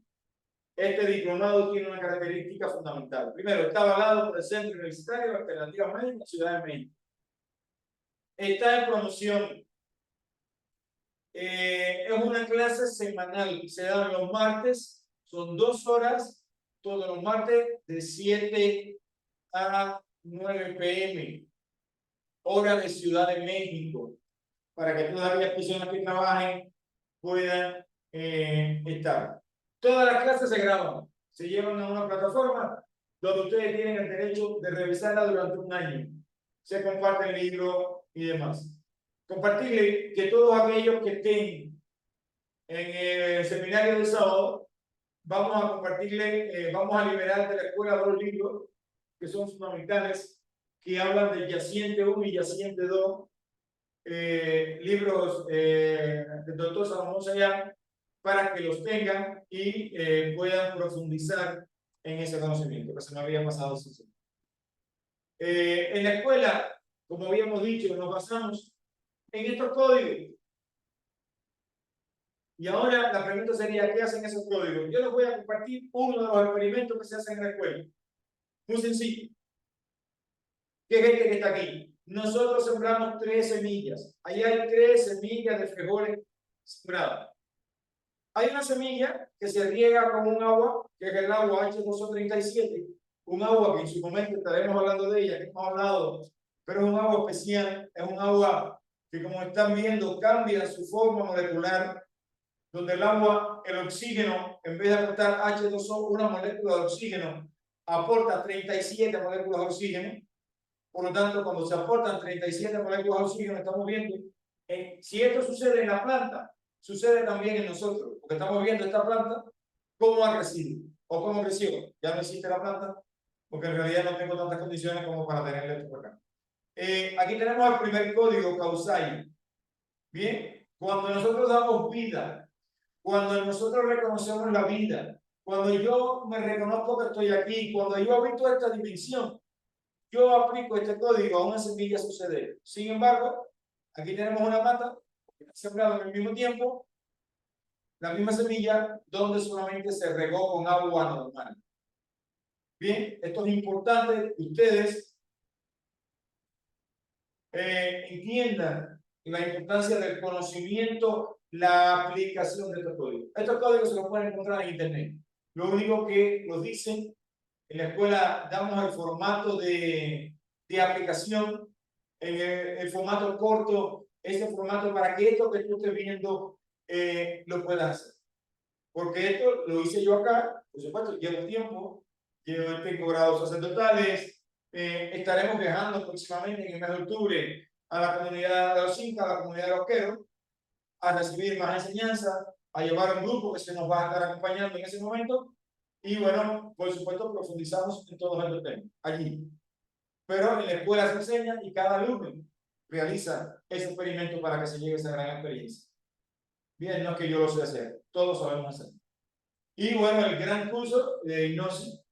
Este diplomado tiene una característica fundamental. Primero, está avalado por el Centro Universitario de Alternativas Médicas en la Ciudad de México. Está en promoción. Es una clase semanal. Se da los martes. Son 2 horas todos los martes de 7 a 9 p.m. hora de Ciudad de México, para que todas aquellas personas que trabajen puedan estar. Todas las clases se graban, se llevan a una plataforma donde ustedes tienen el derecho de revisarla durante un año. Se comparten libros y demás. Compartirle que todos aquellos que estén en el seminario del sábado, vamos a compartirle, vamos a liberar de la escuela 2 libros que son fundamentales, que hablan del Yaciente 1 y Yaciente 2, libros del doctor Salomón Sayán, para que los tengan y puedan profundizar en ese conocimiento que se me había pasado. En la escuela, como habíamos dicho, nos basamos en estos códigos. Y ahora la pregunta sería, ¿qué hacen esos códigos? Yo les voy a compartir uno de los experimentos que se hacen en la escuela. Muy sencillo. ¿Qué gente que está aquí? Nosotros sembramos 3 semillas. Ahí hay 3 semillas de frijoles sembradas. Hay una semilla que se riega con un agua, que es el agua H2O37, un agua que en su momento estaremos hablando de ella, que hemos hablado, pero es un agua especial, es un agua que, como están viendo, cambia su forma molecular, donde el agua, el oxígeno, en vez de aportar H2O, una molécula de oxígeno, aporta 37 moléculas de oxígeno. Por lo tanto, cuando se aportan 37 moléculas de oxígeno, estamos viendo, si esto sucede en la planta, sucede también en nosotros, porque estamos viendo esta planta, cómo ha crecido, o cómo creció. Ya no existe la planta, porque en realidad no tengo tantas condiciones como para tenerle esto por acá. Aquí tenemos el primer código causal. Bien, cuando nosotros damos vida, cuando nosotros reconocemos la vida, cuando yo me reconozco que estoy aquí, cuando yo habito esta dimensión, yo aplico este código a una semilla suceder. Sin embargo, aquí tenemos una mata que está sembrada en el mismo tiempo, la misma semilla, donde solamente se regó con agua normal. Bien, esto es importante que ustedes entiendan la importancia del conocimiento, la aplicación de estos códigos. Estos códigos se los pueden encontrar en internet. Lo único que nos dicen, en la escuela damos el formato de aplicación, en el formato corto ese formato para que esto que tú estés viendo lo puedas hacer. Porque esto lo hice yo acá, por supuesto, llevo tiempo, tengo grados sacerdotales, estaremos viajando próximamente en el mes de octubre a la comunidad de los incas, a la comunidad de los queros, a recibir más enseñanza, a llevar un grupo que se nos va a estar acompañando en ese momento. Y bueno, por supuesto, profundizamos en todos estos temas allí. Pero en la escuela se enseña y cada alumno realiza ese experimento para que se llegue a esa gran experiencia. Bien, no es que yo lo sé hacer, todos sabemos hacer. Y bueno, el gran curso de hipnosis.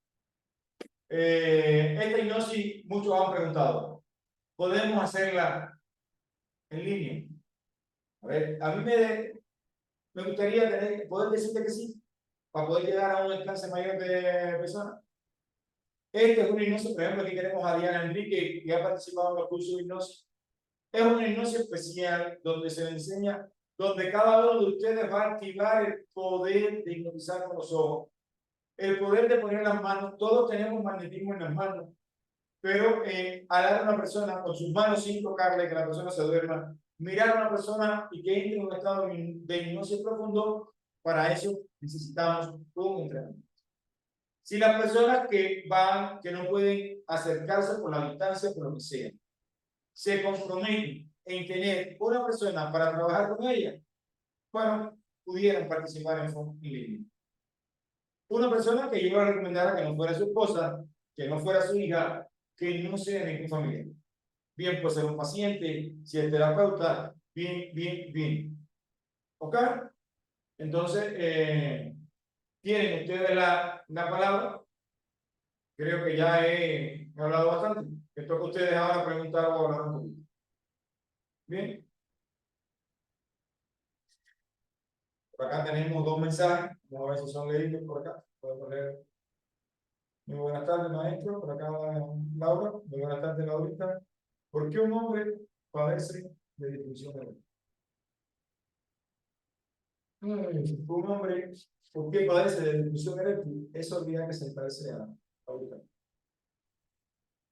Esta hipnosis, muchos han preguntado, ¿podemos hacerla en línea? A ver, a mí me gustaría poder decirte que sí, para poder llegar a un alcance mayor de personas. Este es una hipnosis, por ejemplo, aquí tenemos a Diana Enrique, que ha participado en los cursos de hipnosis. Es una hipnosis especial donde se le enseña, donde cada uno de ustedes va a activar el poder de hipnotizar con los ojos, el poder de poner las manos. Todos tenemos magnetismo en las manos, pero al dar a una persona con sus manos sin tocarle, que la persona se duerma, mirar a una persona y que entre en un estado de hipnosis profundo, para eso necesitamos un entrenamiento. Si las personas que no pueden acercarse por la distancia, por lo que sea, se comprometen en tener una persona para trabajar con ella, bueno, pudieran participar en línea. Una persona que yo le recomendara que no fuera su esposa, que no fuera su hija, que no sea ningún familiar. Bien, puede ser un paciente, si es terapeuta, bien. ¿Ok? Entonces, tienen ustedes la palabra. Creo que ya he hablado bastante. Que toca a ustedes ahora preguntar o hablar un poquito. Bien. Por acá tenemos dos mensajes. Vamos a ver si son leídos por acá. Podemos leer. Muy buenas tardes, maestro. Por acá Laura. Muy buenas tardes, Laurita. ¿Por qué un hombre padece de disfunción eréctil? Un hombre, ¿por qué padece de disfunción eréctil? Eso olvida que se parece a Laurita.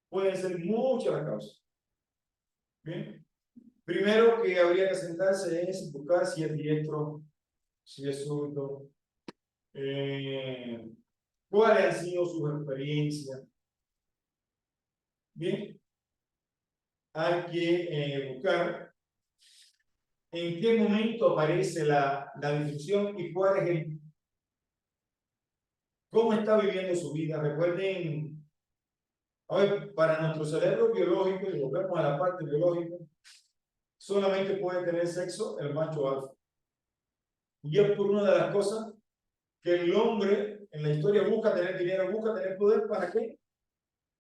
Pueden ser muchas las causas. Bien. Primero que habría que sentarse es buscar si es diestro, si es zurdo, cuáles han sido sus experiencias. Bien, hay que buscar en qué momento aparece la disfunción y cuál es cómo está viviendo su vida. Recuerden, a ver, para nuestro cerebro biológico, y volvemos a la parte biológica, solamente puede tener sexo el macho alfa. Y es por una de las cosas que el hombre en la historia busca tener dinero, busca tener poder. ¿Para qué?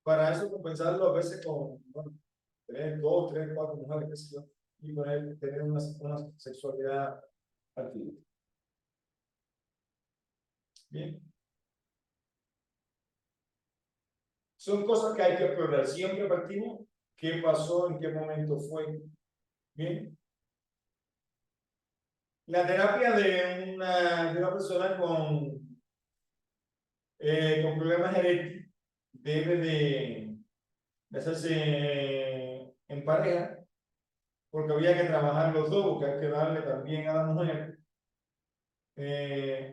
Para eso compensarlo a veces con, bueno, tener 2, 3, 4 mujeres, qué sé yo, y tener una sexualidad activa. Bien. Son cosas que hay que explorar. Siempre partimos qué pasó, en qué momento fue. Bien. La terapia de una persona con problemas eréctiles debe de hacerse en pareja, porque había que trabajar los dos, porque hay que darle también a la mujer.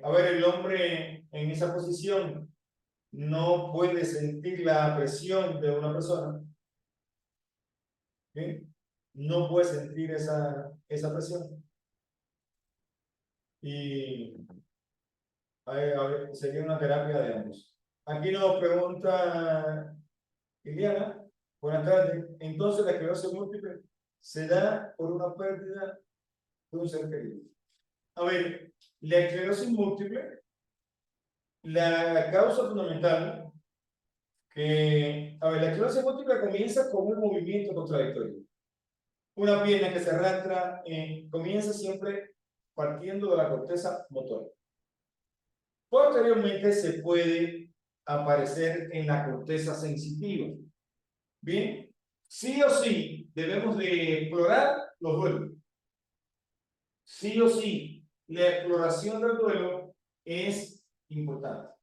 A ver, el hombre en esa posición no puede sentir la presión de una persona. ¿Sí? No puede sentir esa presión. Y a ver, sería una terapia de ambos. Aquí nos pregunta Liliana, buenas tardes. Entonces, la esclerosis múltiple se da por una pérdida de un ser querido. A ver, la esclerosis múltiple, la causa fundamental a ver, la esclerosis múltiple comienza con un movimiento contradictorio. Una pierna que se arrastra, comienza siempre partiendo de la corteza motora. Posteriormente se puede aparecer en la corteza sensitiva. Bien, sí o sí debemos de explorar los duelos. Sí o sí, la exploración del duelo es importante.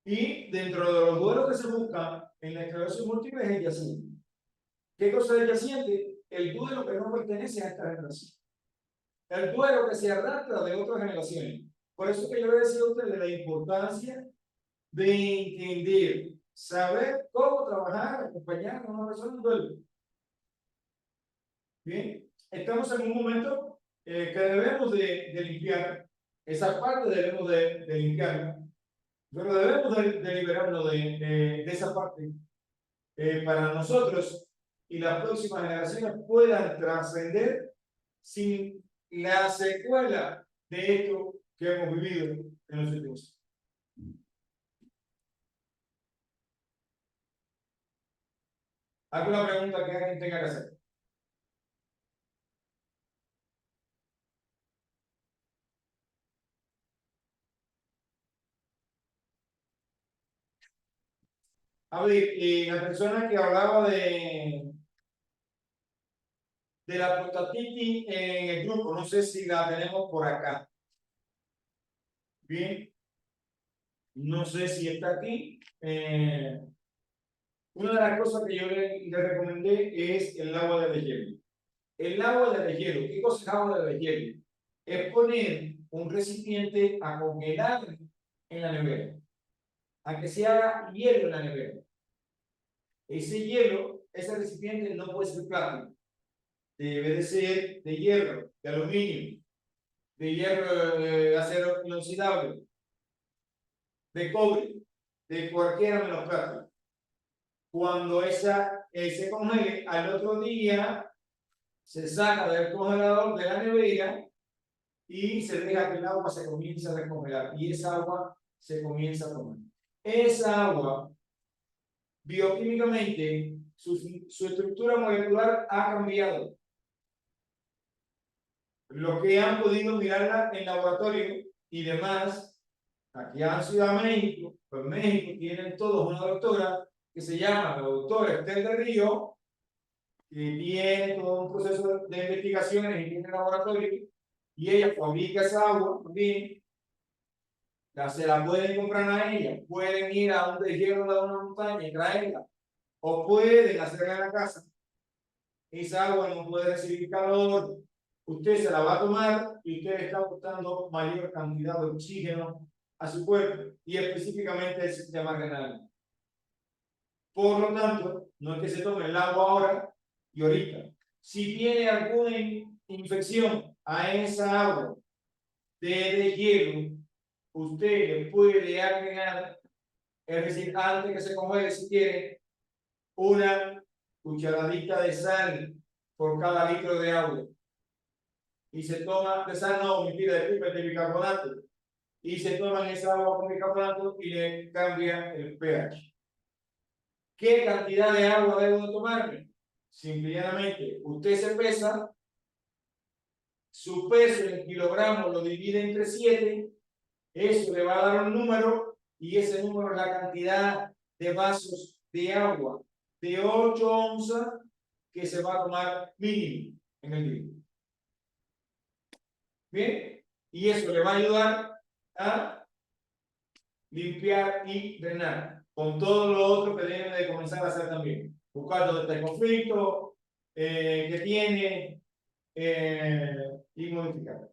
Y dentro de los duelos que se buscan en la esclerosis múltiple es el yaciente. ¿Qué cosa es el yaciente? el duelo que no pertenece a esta generación. El duelo que se arrastra de otras generaciones. Por eso que yo le decía a ustedes la importancia de entender, saber cómo trabajar, acompañar a una persona en duelo. Bien, estamos en un momento que debemos de limpiar, esa parte debemos de limpiarla, pero debemos de liberarnos de esa parte para nosotros y las próximas generaciones puedan trascender sin la secuela de esto que hemos vivido en los últimos años. ¿Alguna pregunta que alguien tenga que hacer? A ver, la persona que hablaba de la prostatitis en el grupo, no sé si la tenemos por acá. Bien, no sé si está aquí. Una de las cosas que yo le recomendé es el agua de deshielo. El agua de deshielo, ¿qué cosa es agua de deshielo? Es poner un recipiente a congelar en la nevera, a que se haga hielo en la nevera. Ese hielo, ese recipiente no puede ser plástico, debe de ser de hierro, de aluminio, de hierro, de acero inoxidable, de cobre, de cualquiera menos plástico. Cuando se congele, al otro día se saca del congelador de la nevera y se deja que el agua se comience a descongelar y esa agua se comienza a tomar. Esa agua, bioquímicamente, su estructura molecular ha cambiado. Los que han podido mirarla en laboratorio y demás, aquí en Ciudad de México, pues México tienen todos una doctora que se llama la doctora Esther del Río, que tiene todo un proceso de investigaciones en el laboratorio y ella fabrica esa agua también. Se la pueden comprar a ella, pueden ir a un deshielo de una montaña y traerla, o pueden hacerla en la casa. Esa agua no puede recibir calor, usted se la va a tomar y usted está aportando mayor cantidad de oxígeno a su cuerpo y específicamente el sistema renal. Por lo tanto, no es que se tome el agua ahora y ahorita. Si tiene alguna infección a esa agua de hielo, usted le puede agregar, es decir, antes que se congele, si quiere, una cucharadita de sal por cada litro de agua. Y se toma, de sal no, mentira, de bicarbonato. Y se toman esa agua con bicarbonato y le cambia el pH. ¿Qué cantidad de agua debo de tomarme? Simplemente, usted se pesa, su peso en kilogramos lo divide entre 7, eso le va a dar un número y ese número es la cantidad de vasos de agua de 8 onzas que se va a tomar mínimo en el día. Bien, y eso le va a ayudar a limpiar y drenar con todo lo otro que deben de comenzar a hacer también. Buscar dónde está el conflicto que tiene y modificar.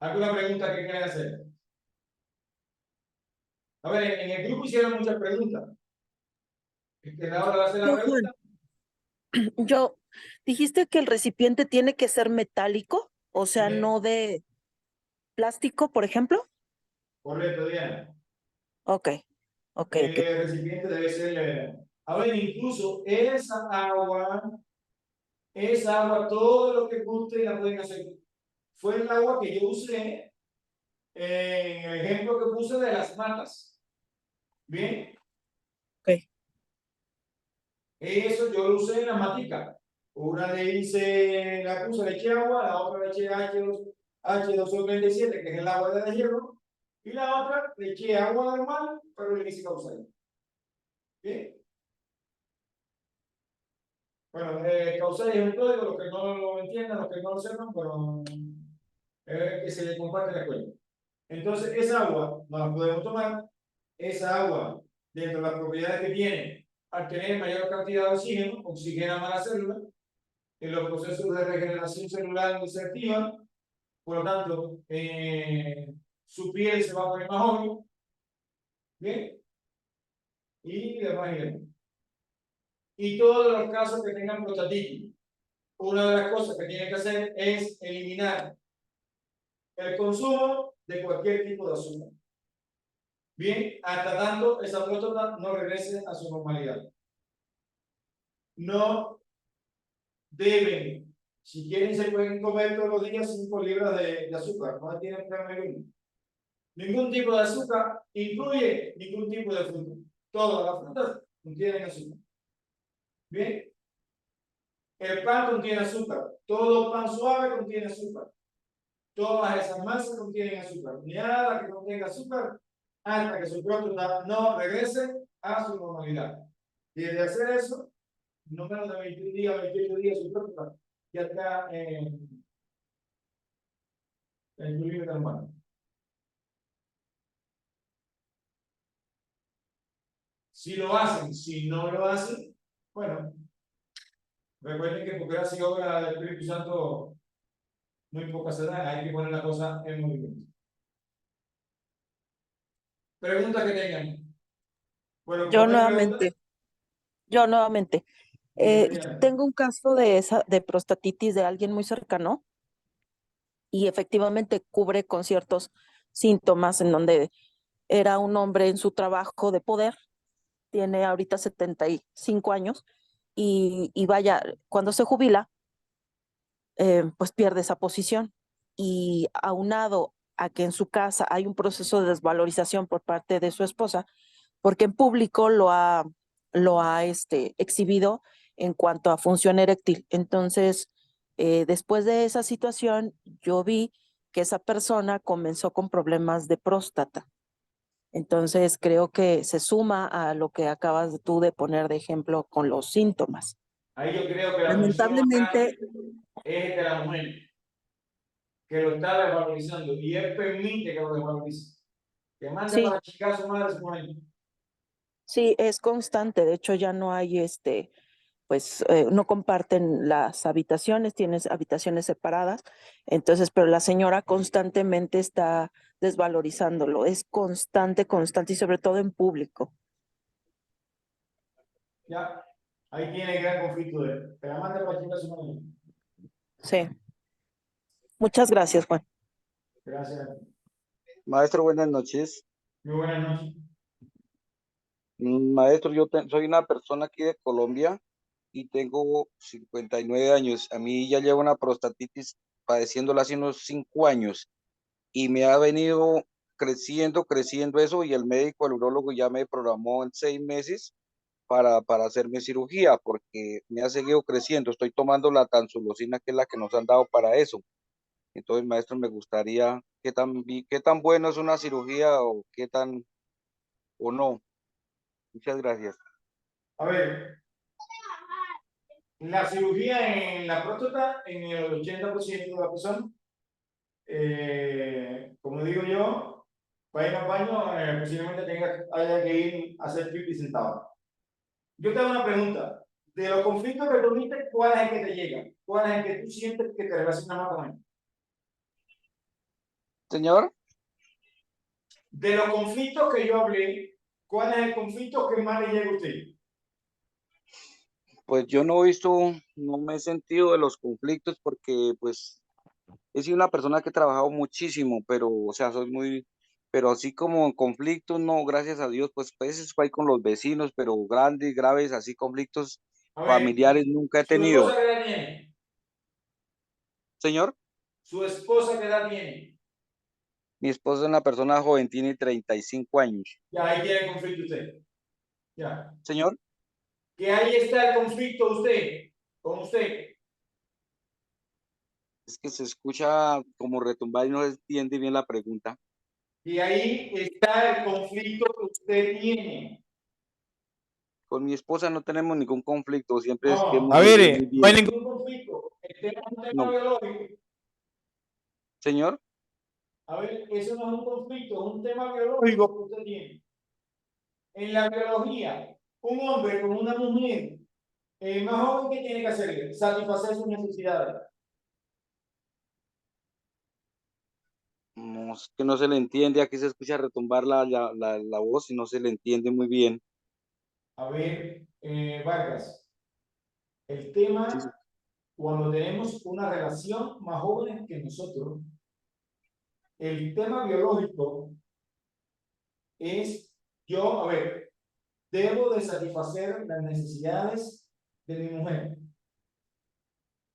¿Alguna pregunta que quieran hacer? A ver, en el grupo hicieron muchas preguntas. Ahora va a hacer la pregunta. Yo, dijiste que el recipiente tiene que ser metálico, o sea, Sí. no de plástico, por ejemplo. Correcto, Diana. Ok, ok. El recipiente debe ser. A ver, incluso esa agua, todo lo que guste la pueden hacer. Fue el agua que yo usé en el ejemplo que puse de las matas. Bien. Ok. Eso yo lo usé en la matica. Una le hice, la puse, le eché agua, la otra le eché H2O37, que es el agua de hierro, y la otra le eché agua normal, pero le hice causal. Bien. Bueno, causal es un código, los que no lo entiendan, los que no lo sepan, pero que se le comparte la escuela. Entonces, esa agua no la podemos tomar. Esa agua, dentro de las propiedades que tiene, al tener mayor cantidad de oxígeno, oxigena más la célula, en los procesos de regeneración celular no se activan, por lo tanto, su piel se va a poner más joven, ¿bien? Y demás y demás. Y todos los casos que tengan prostatitis, una de las cosas que tienen que hacer es eliminar el consumo de cualquier tipo de azúcar. Bien, hasta tanto esa próstata no regrese a su normalidad. No deben, si quieren, se pueden comer todos los días 5 libras de azúcar, no tienen problema ninguno. Ningún tipo de azúcar incluye ningún tipo de fruta. Todas las frutas contienen azúcar. Bien, el pan contiene azúcar, todo pan suave contiene azúcar. Todas esas masas contienen azúcar. Nada que contenga azúcar hasta que su próstata no regrese a su normalidad. Y de hacer eso, no menos de 21 días, 28 días, su próstata ya está en su límite normal. Si lo hacen, si no lo hacen, bueno, recuerden que porque así obra del Espíritu Santo, muy pocas se dan, hay que poner la cosa en movimiento. Preguntas que tengan. Bueno, como Yo no hay preguntas, nuevamente, yo nuevamente. Tengo un caso de prostatitis de alguien muy cercano y efectivamente cubre con ciertos síntomas en donde era un hombre en su trabajo de poder, tiene ahorita 75 años y vaya, cuando se jubila, pues pierde esa posición. Y aunado a que en su casa hay un proceso de desvalorización por parte de su esposa, porque en público lo ha exhibido en cuanto a función eréctil. Entonces, después de esa situación, yo vi que esa persona comenzó con problemas de próstata. Entonces, creo que se suma a lo que acabas tú de poner de ejemplo con los síntomas. ahí yo creo que la función más Lamentablemente, grande es de la mujer, que lo está desvalorizando y él permite que lo desvalorice. Que mande sí, para chicar a su madre su mujer. sí, es constante. De hecho, ya no hay pues no comparten las habitaciones, tienes habitaciones separadas. Entonces, pero la señora constantemente está desvalorizándolo. Es constante, constante y sobre todo en público. Ya, ahí tiene el gran conflicto de él. Que la mande para chicar a su madre. Sí. Muchas gracias, Juan. Gracias. Maestro, buenas noches. Muy buenas noches. Maestro, soy una persona aquí de Colombia y tengo 59 años. A mí ya llevo una prostatitis padeciéndola hace unos 5 años y me ha venido creciendo, creciendo eso y el médico, el urólogo ya me programó en 6 meses para hacerme cirugía porque me ha seguido creciendo. Estoy tomando la tansulosina, que es la que nos han dado para eso. Entonces, maestro, me gustaría, qué tan bueno es una cirugía o qué tan o no? Muchas gracias. A ver, la cirugía en la próstata, en el 80% de la persona, como digo yo, para ir al baño, posiblemente haya que ir a hacer pipí sentado. Yo te hago una pregunta. De los conflictos que tuviste, ¿cuál es el que te llega? ¿Cuál es el que tú sientes que te relaciona más con él? Señor, De los conflictos que yo hablé, ¿cuál es el conflicto que más le llega a usted? pues yo no he visto, no me he sentido de los conflictos porque pues he sido una persona que he trabajado muchísimo, pero o sea, pero así como en conflictos, no, gracias a Dios, pues eso fue ahí con los vecinos, pero grandes, graves, así conflictos A ver, familiares nunca he ¿su esposa tenido. qué edad tiene? Señor, ¿Su esposa qué edad tiene? mi esposa es una persona joven, tiene 35 años. Ya ahí tiene el conflicto usted. Ya. Señor, Que ahí está el conflicto usted, con usted. es que se escucha como retumbar y no se entiende bien la pregunta. Y ahí está el conflicto que usted tiene. Con mi esposa no tenemos ningún conflicto, siempre es que No, hemos A ver, vivido muy no hay bien. ningún conflicto. El tema es un tema No, biológico. señor. A ver, eso no es un conflicto, es un tema biológico que usted tiene. En la biología, un hombre con una mujer más joven, ¿qué tiene que hacer? Satisfacer sus necesidades. No, es que no se le entiende, aquí se escucha retumbar la voz y no se le entiende muy bien. A ver, Vargas, el Sí, sí. tema, cuando tenemos una relación más joven que nosotros, el tema biológico es, yo, a ver, debo de satisfacer las necesidades de mi mujer.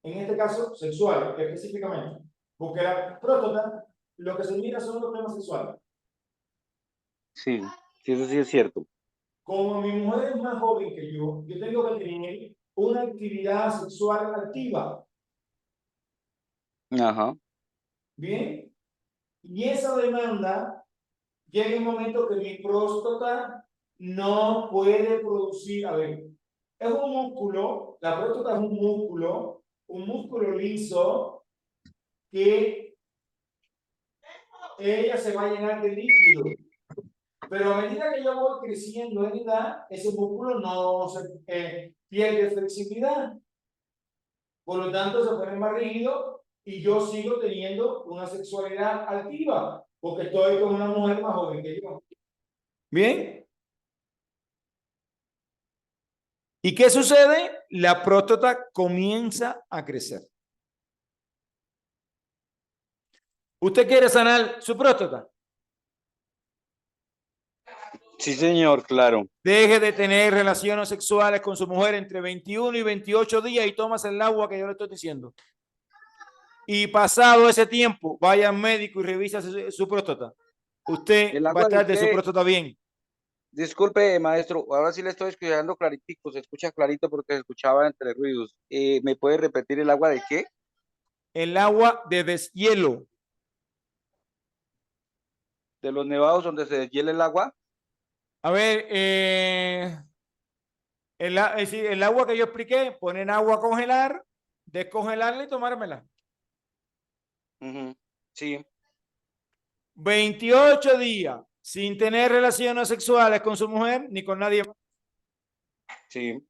En este caso, sexual, específicamente. Porque la próstata, lo que se mira son los temas sexuales. Sí, sí, eso sí es cierto. Como mi mujer es más joven que yo tengo que tener una actividad sexual activa. Ajá, Bien. Y esa demanda llega un momento que mi próstata no puede producir, a ver, es un músculo, la próstata es un músculo liso que ella se va a llenar de líquido. Pero a medida que yo voy creciendo en edad, ese músculo no se pierde flexibilidad. Por lo tanto, se pone más rígido y yo sigo teniendo una sexualidad activa porque estoy con una mujer más joven que yo. Bien. ¿Y qué sucede? La próstata comienza a crecer. ¿Usted quiere sanar su próstata? sí, señor, claro. Deje de tener relaciones sexuales con su mujer entre 21 y 28 días y tomas el agua que yo le estoy diciendo. Y pasado ese tiempo, vaya al médico y revisa su próstata. Usted ¿El va a agua de estar de su qué? próstata bien. Disculpe, maestro, ahora sí le estoy escuchando claritico, se escucha clarito porque se escuchaba entre ruidos. ¿Me puede repetir el agua de qué? El agua de deshielo. ¿De los nevados donde se deshiela el agua? A ver, el agua que yo expliqué, poner agua a congelar, descongelarla y tomármela. Ujú, sí, 28 días sin tener relaciones sexuales con su mujer ni con nadie más. sí.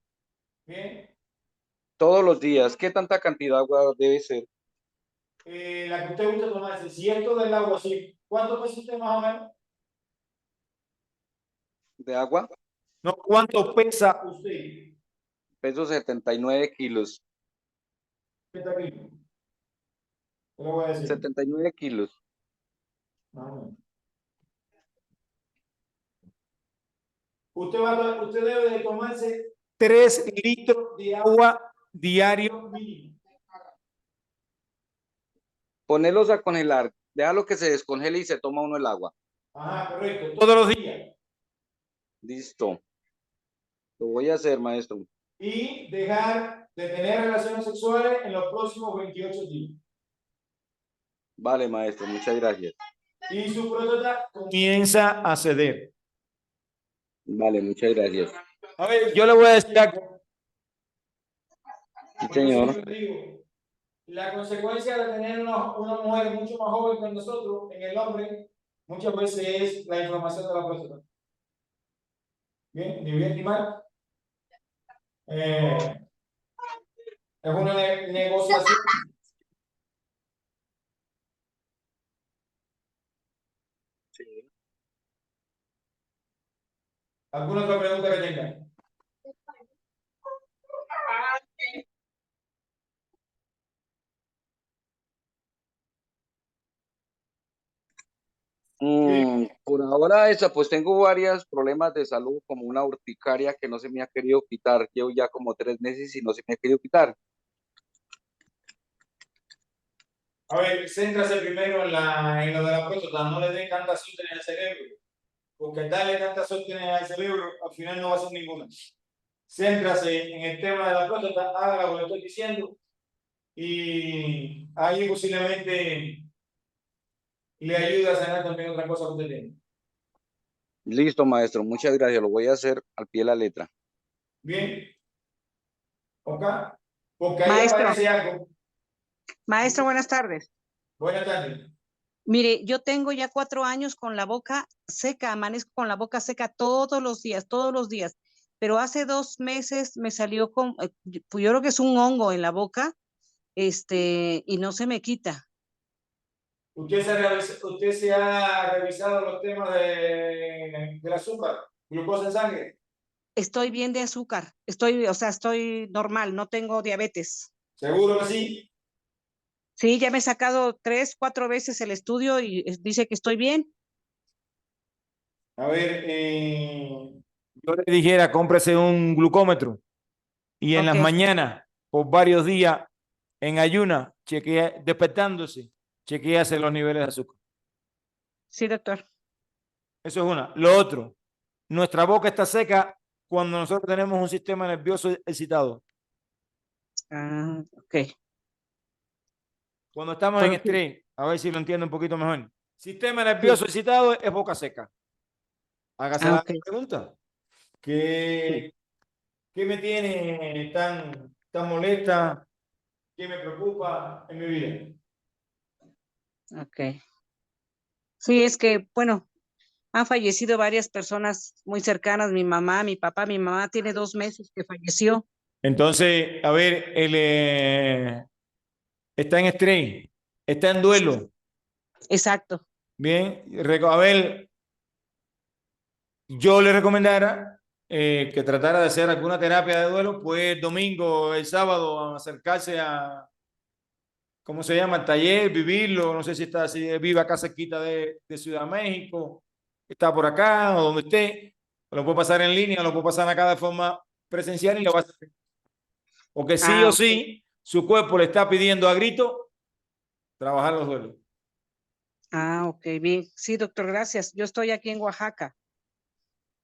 Bien. Todos los días. ¿Qué tanta cantidad de agua debe ser? La que usted gusta tomarse, si esto del agua así, ¿cuánto pesa usted más o menos? ¿De agua? No, ¿cuánto pesa usted? Peso 79 kilos. Está aquí. Te lo voy a decir. 79 kilos. Más o menos. Usted debe de tomarse 3 litros de agua diario mínimo. Ponerlos a congelar. Déjalo que se descongele y se toma uno el agua. Ajá, correcto. Todos los días. Listo. Lo voy a hacer, maestro. Y dejar de tener relaciones sexuales en los próximos 28 días. Vale, maestro. Muchas gracias. Y su próstata comienza a ceder. Vale, muchas gracias. A ver, yo le voy a decir algo. Sí, Porque señor. siempre digo, la consecuencia de tener una mujer mucho más joven que nosotros en el hombre, muchas veces es la inflamación de la próstata. Bien, ni bien ni mal. Es una negociación. Sí. ¿Alguna otra pregunta que tenga? Por ahora esa, pues tengo varios problemas de salud, como una urticaria que no se me ha querido quitar. Llevo ya como 3 meses y no se me ha querido quitar. A ver, céntrase primero en lo de la próstata, no le den tantas órdenes al cerebro, porque darle tantas órdenes al cerebro al final no va a ser ninguna. Céntrase en el tema de la próstata, haga lo que le estoy diciendo y ahí posiblemente le ayuda a sanar también otra cosa que usted tiene. Listo, maestro. Muchas gracias. Lo voy a hacer al pie de la letra. Bien, ¿ok? Porque ahí Maestro, aparece algo. maestro, buenas tardes. Buenas tardes. Mire, yo tengo ya 4 años con la boca seca, amanezco con la boca seca todos los días, todos los días. pero hace 2 meses me salió con, pues yo creo que es un hongo en la boca, y no se me quita. ¿Usted se ha revisado los temas del azúcar, glucosa en sangre? Estoy bien de azúcar, o sea, estoy normal, no tengo diabetes. ¿Seguro que sí? Sí, ya me he sacado 3, 4 veces el estudio y dice que estoy bien. A ver, yo le dijera, cómprese un glucómetro y en las Ok, mañanas, por varios días, en ayuna, despertándose, chequease los niveles de azúcar. sí, doctor. Eso es una. Lo otro, nuestra boca está seca cuando nosotros tenemos un sistema nervioso excitado. Ah, ok. Cuando estamos en Bueno, sí, estrés, a ver si lo entiendo un poquito mejor. Sistema sí. nervioso excitado es boca seca. Hágase Ah, la ok. pregunta. Sí, ¿Qué me tiene tan molesta? ¿Qué me preocupa en mi vida? ok. Sí, es que, bueno, han fallecido varias personas muy cercanas, mi mamá, mi papá. Mi mamá tiene 2 meses que falleció. Entonces, a ver, está en estrés, está en duelo. Exacto. Bien, a ver, yo le recomendara que tratara de hacer alguna terapia de duelo, pues el domingo, el sábado, acercarse a, ¿cómo se llama? El taller, vivirlo. No sé si está, si vive acá cerquita de Ciudad de México, está por acá o donde esté. Lo puede pasar en línea, lo puede pasar acá de forma presencial y lo va a hacer. Porque sí Ah, o ok. sí, su cuerpo le está pidiendo a grito trabajar los duelos. Ah, ok, bien. Sí, doctor, gracias. Yo estoy aquí en Oaxaca.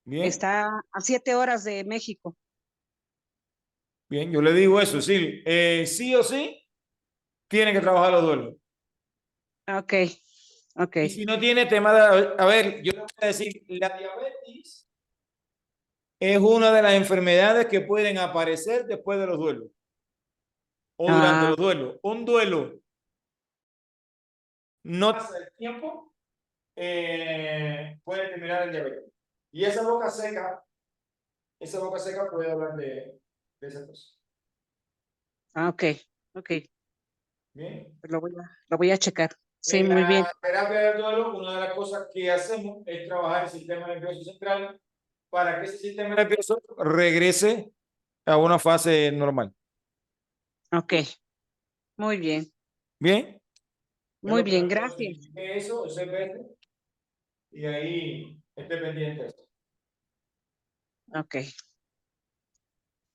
Bien, Está a 7 horas de México. bien, yo le digo eso, sí. Sí o sí, tiene que trabajar los duelos. Ok, ok. Y si no tiene tema de, a ver, yo le voy a decir, la diabetes es una de las enfermedades que pueden aparecer después de los duelos o durante Ah, los duelos. Un duelo no pasa el tiempo, puede terminar en diabetes. Y esa boca seca puede hablar de esa cosa. ok, ok. Bien. Pues lo voy a checar. Sí, En muy bien. la terapia del duelo, una de las cosas que hacemos es trabajar el sistema nervioso central para que ese sistema nervioso regrese a una fase normal. Ok, muy bien. Bien. Es Muy lo que bien, le puedo gracias. decir. Eso, ese CPS, y ahí esté pendiente de eso. Ok,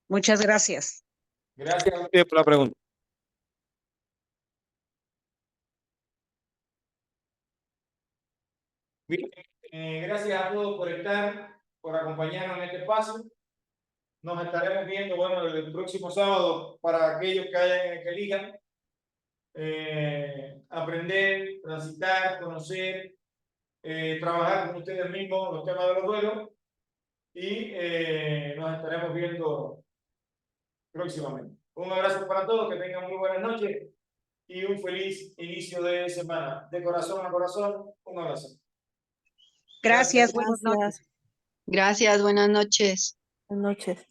muchas gracias. Gracias a usted por la pregunta. Bien, gracias a todos por estar, por acompañarnos en este espacio. Nos estaremos viendo, bueno, el próximo sábado para aquellos que elijan aprender, transitar, conocer, trabajar con ustedes mismos los temas de los duelos y nos estaremos viendo próximamente. Un abrazo para todos, que tengan muy buenas noches y un feliz inicio de semana. De corazón a corazón, un abrazo. Gracias, Gracias. buenas noches. Gracias. Gracias, buenas noches. Buenas noches.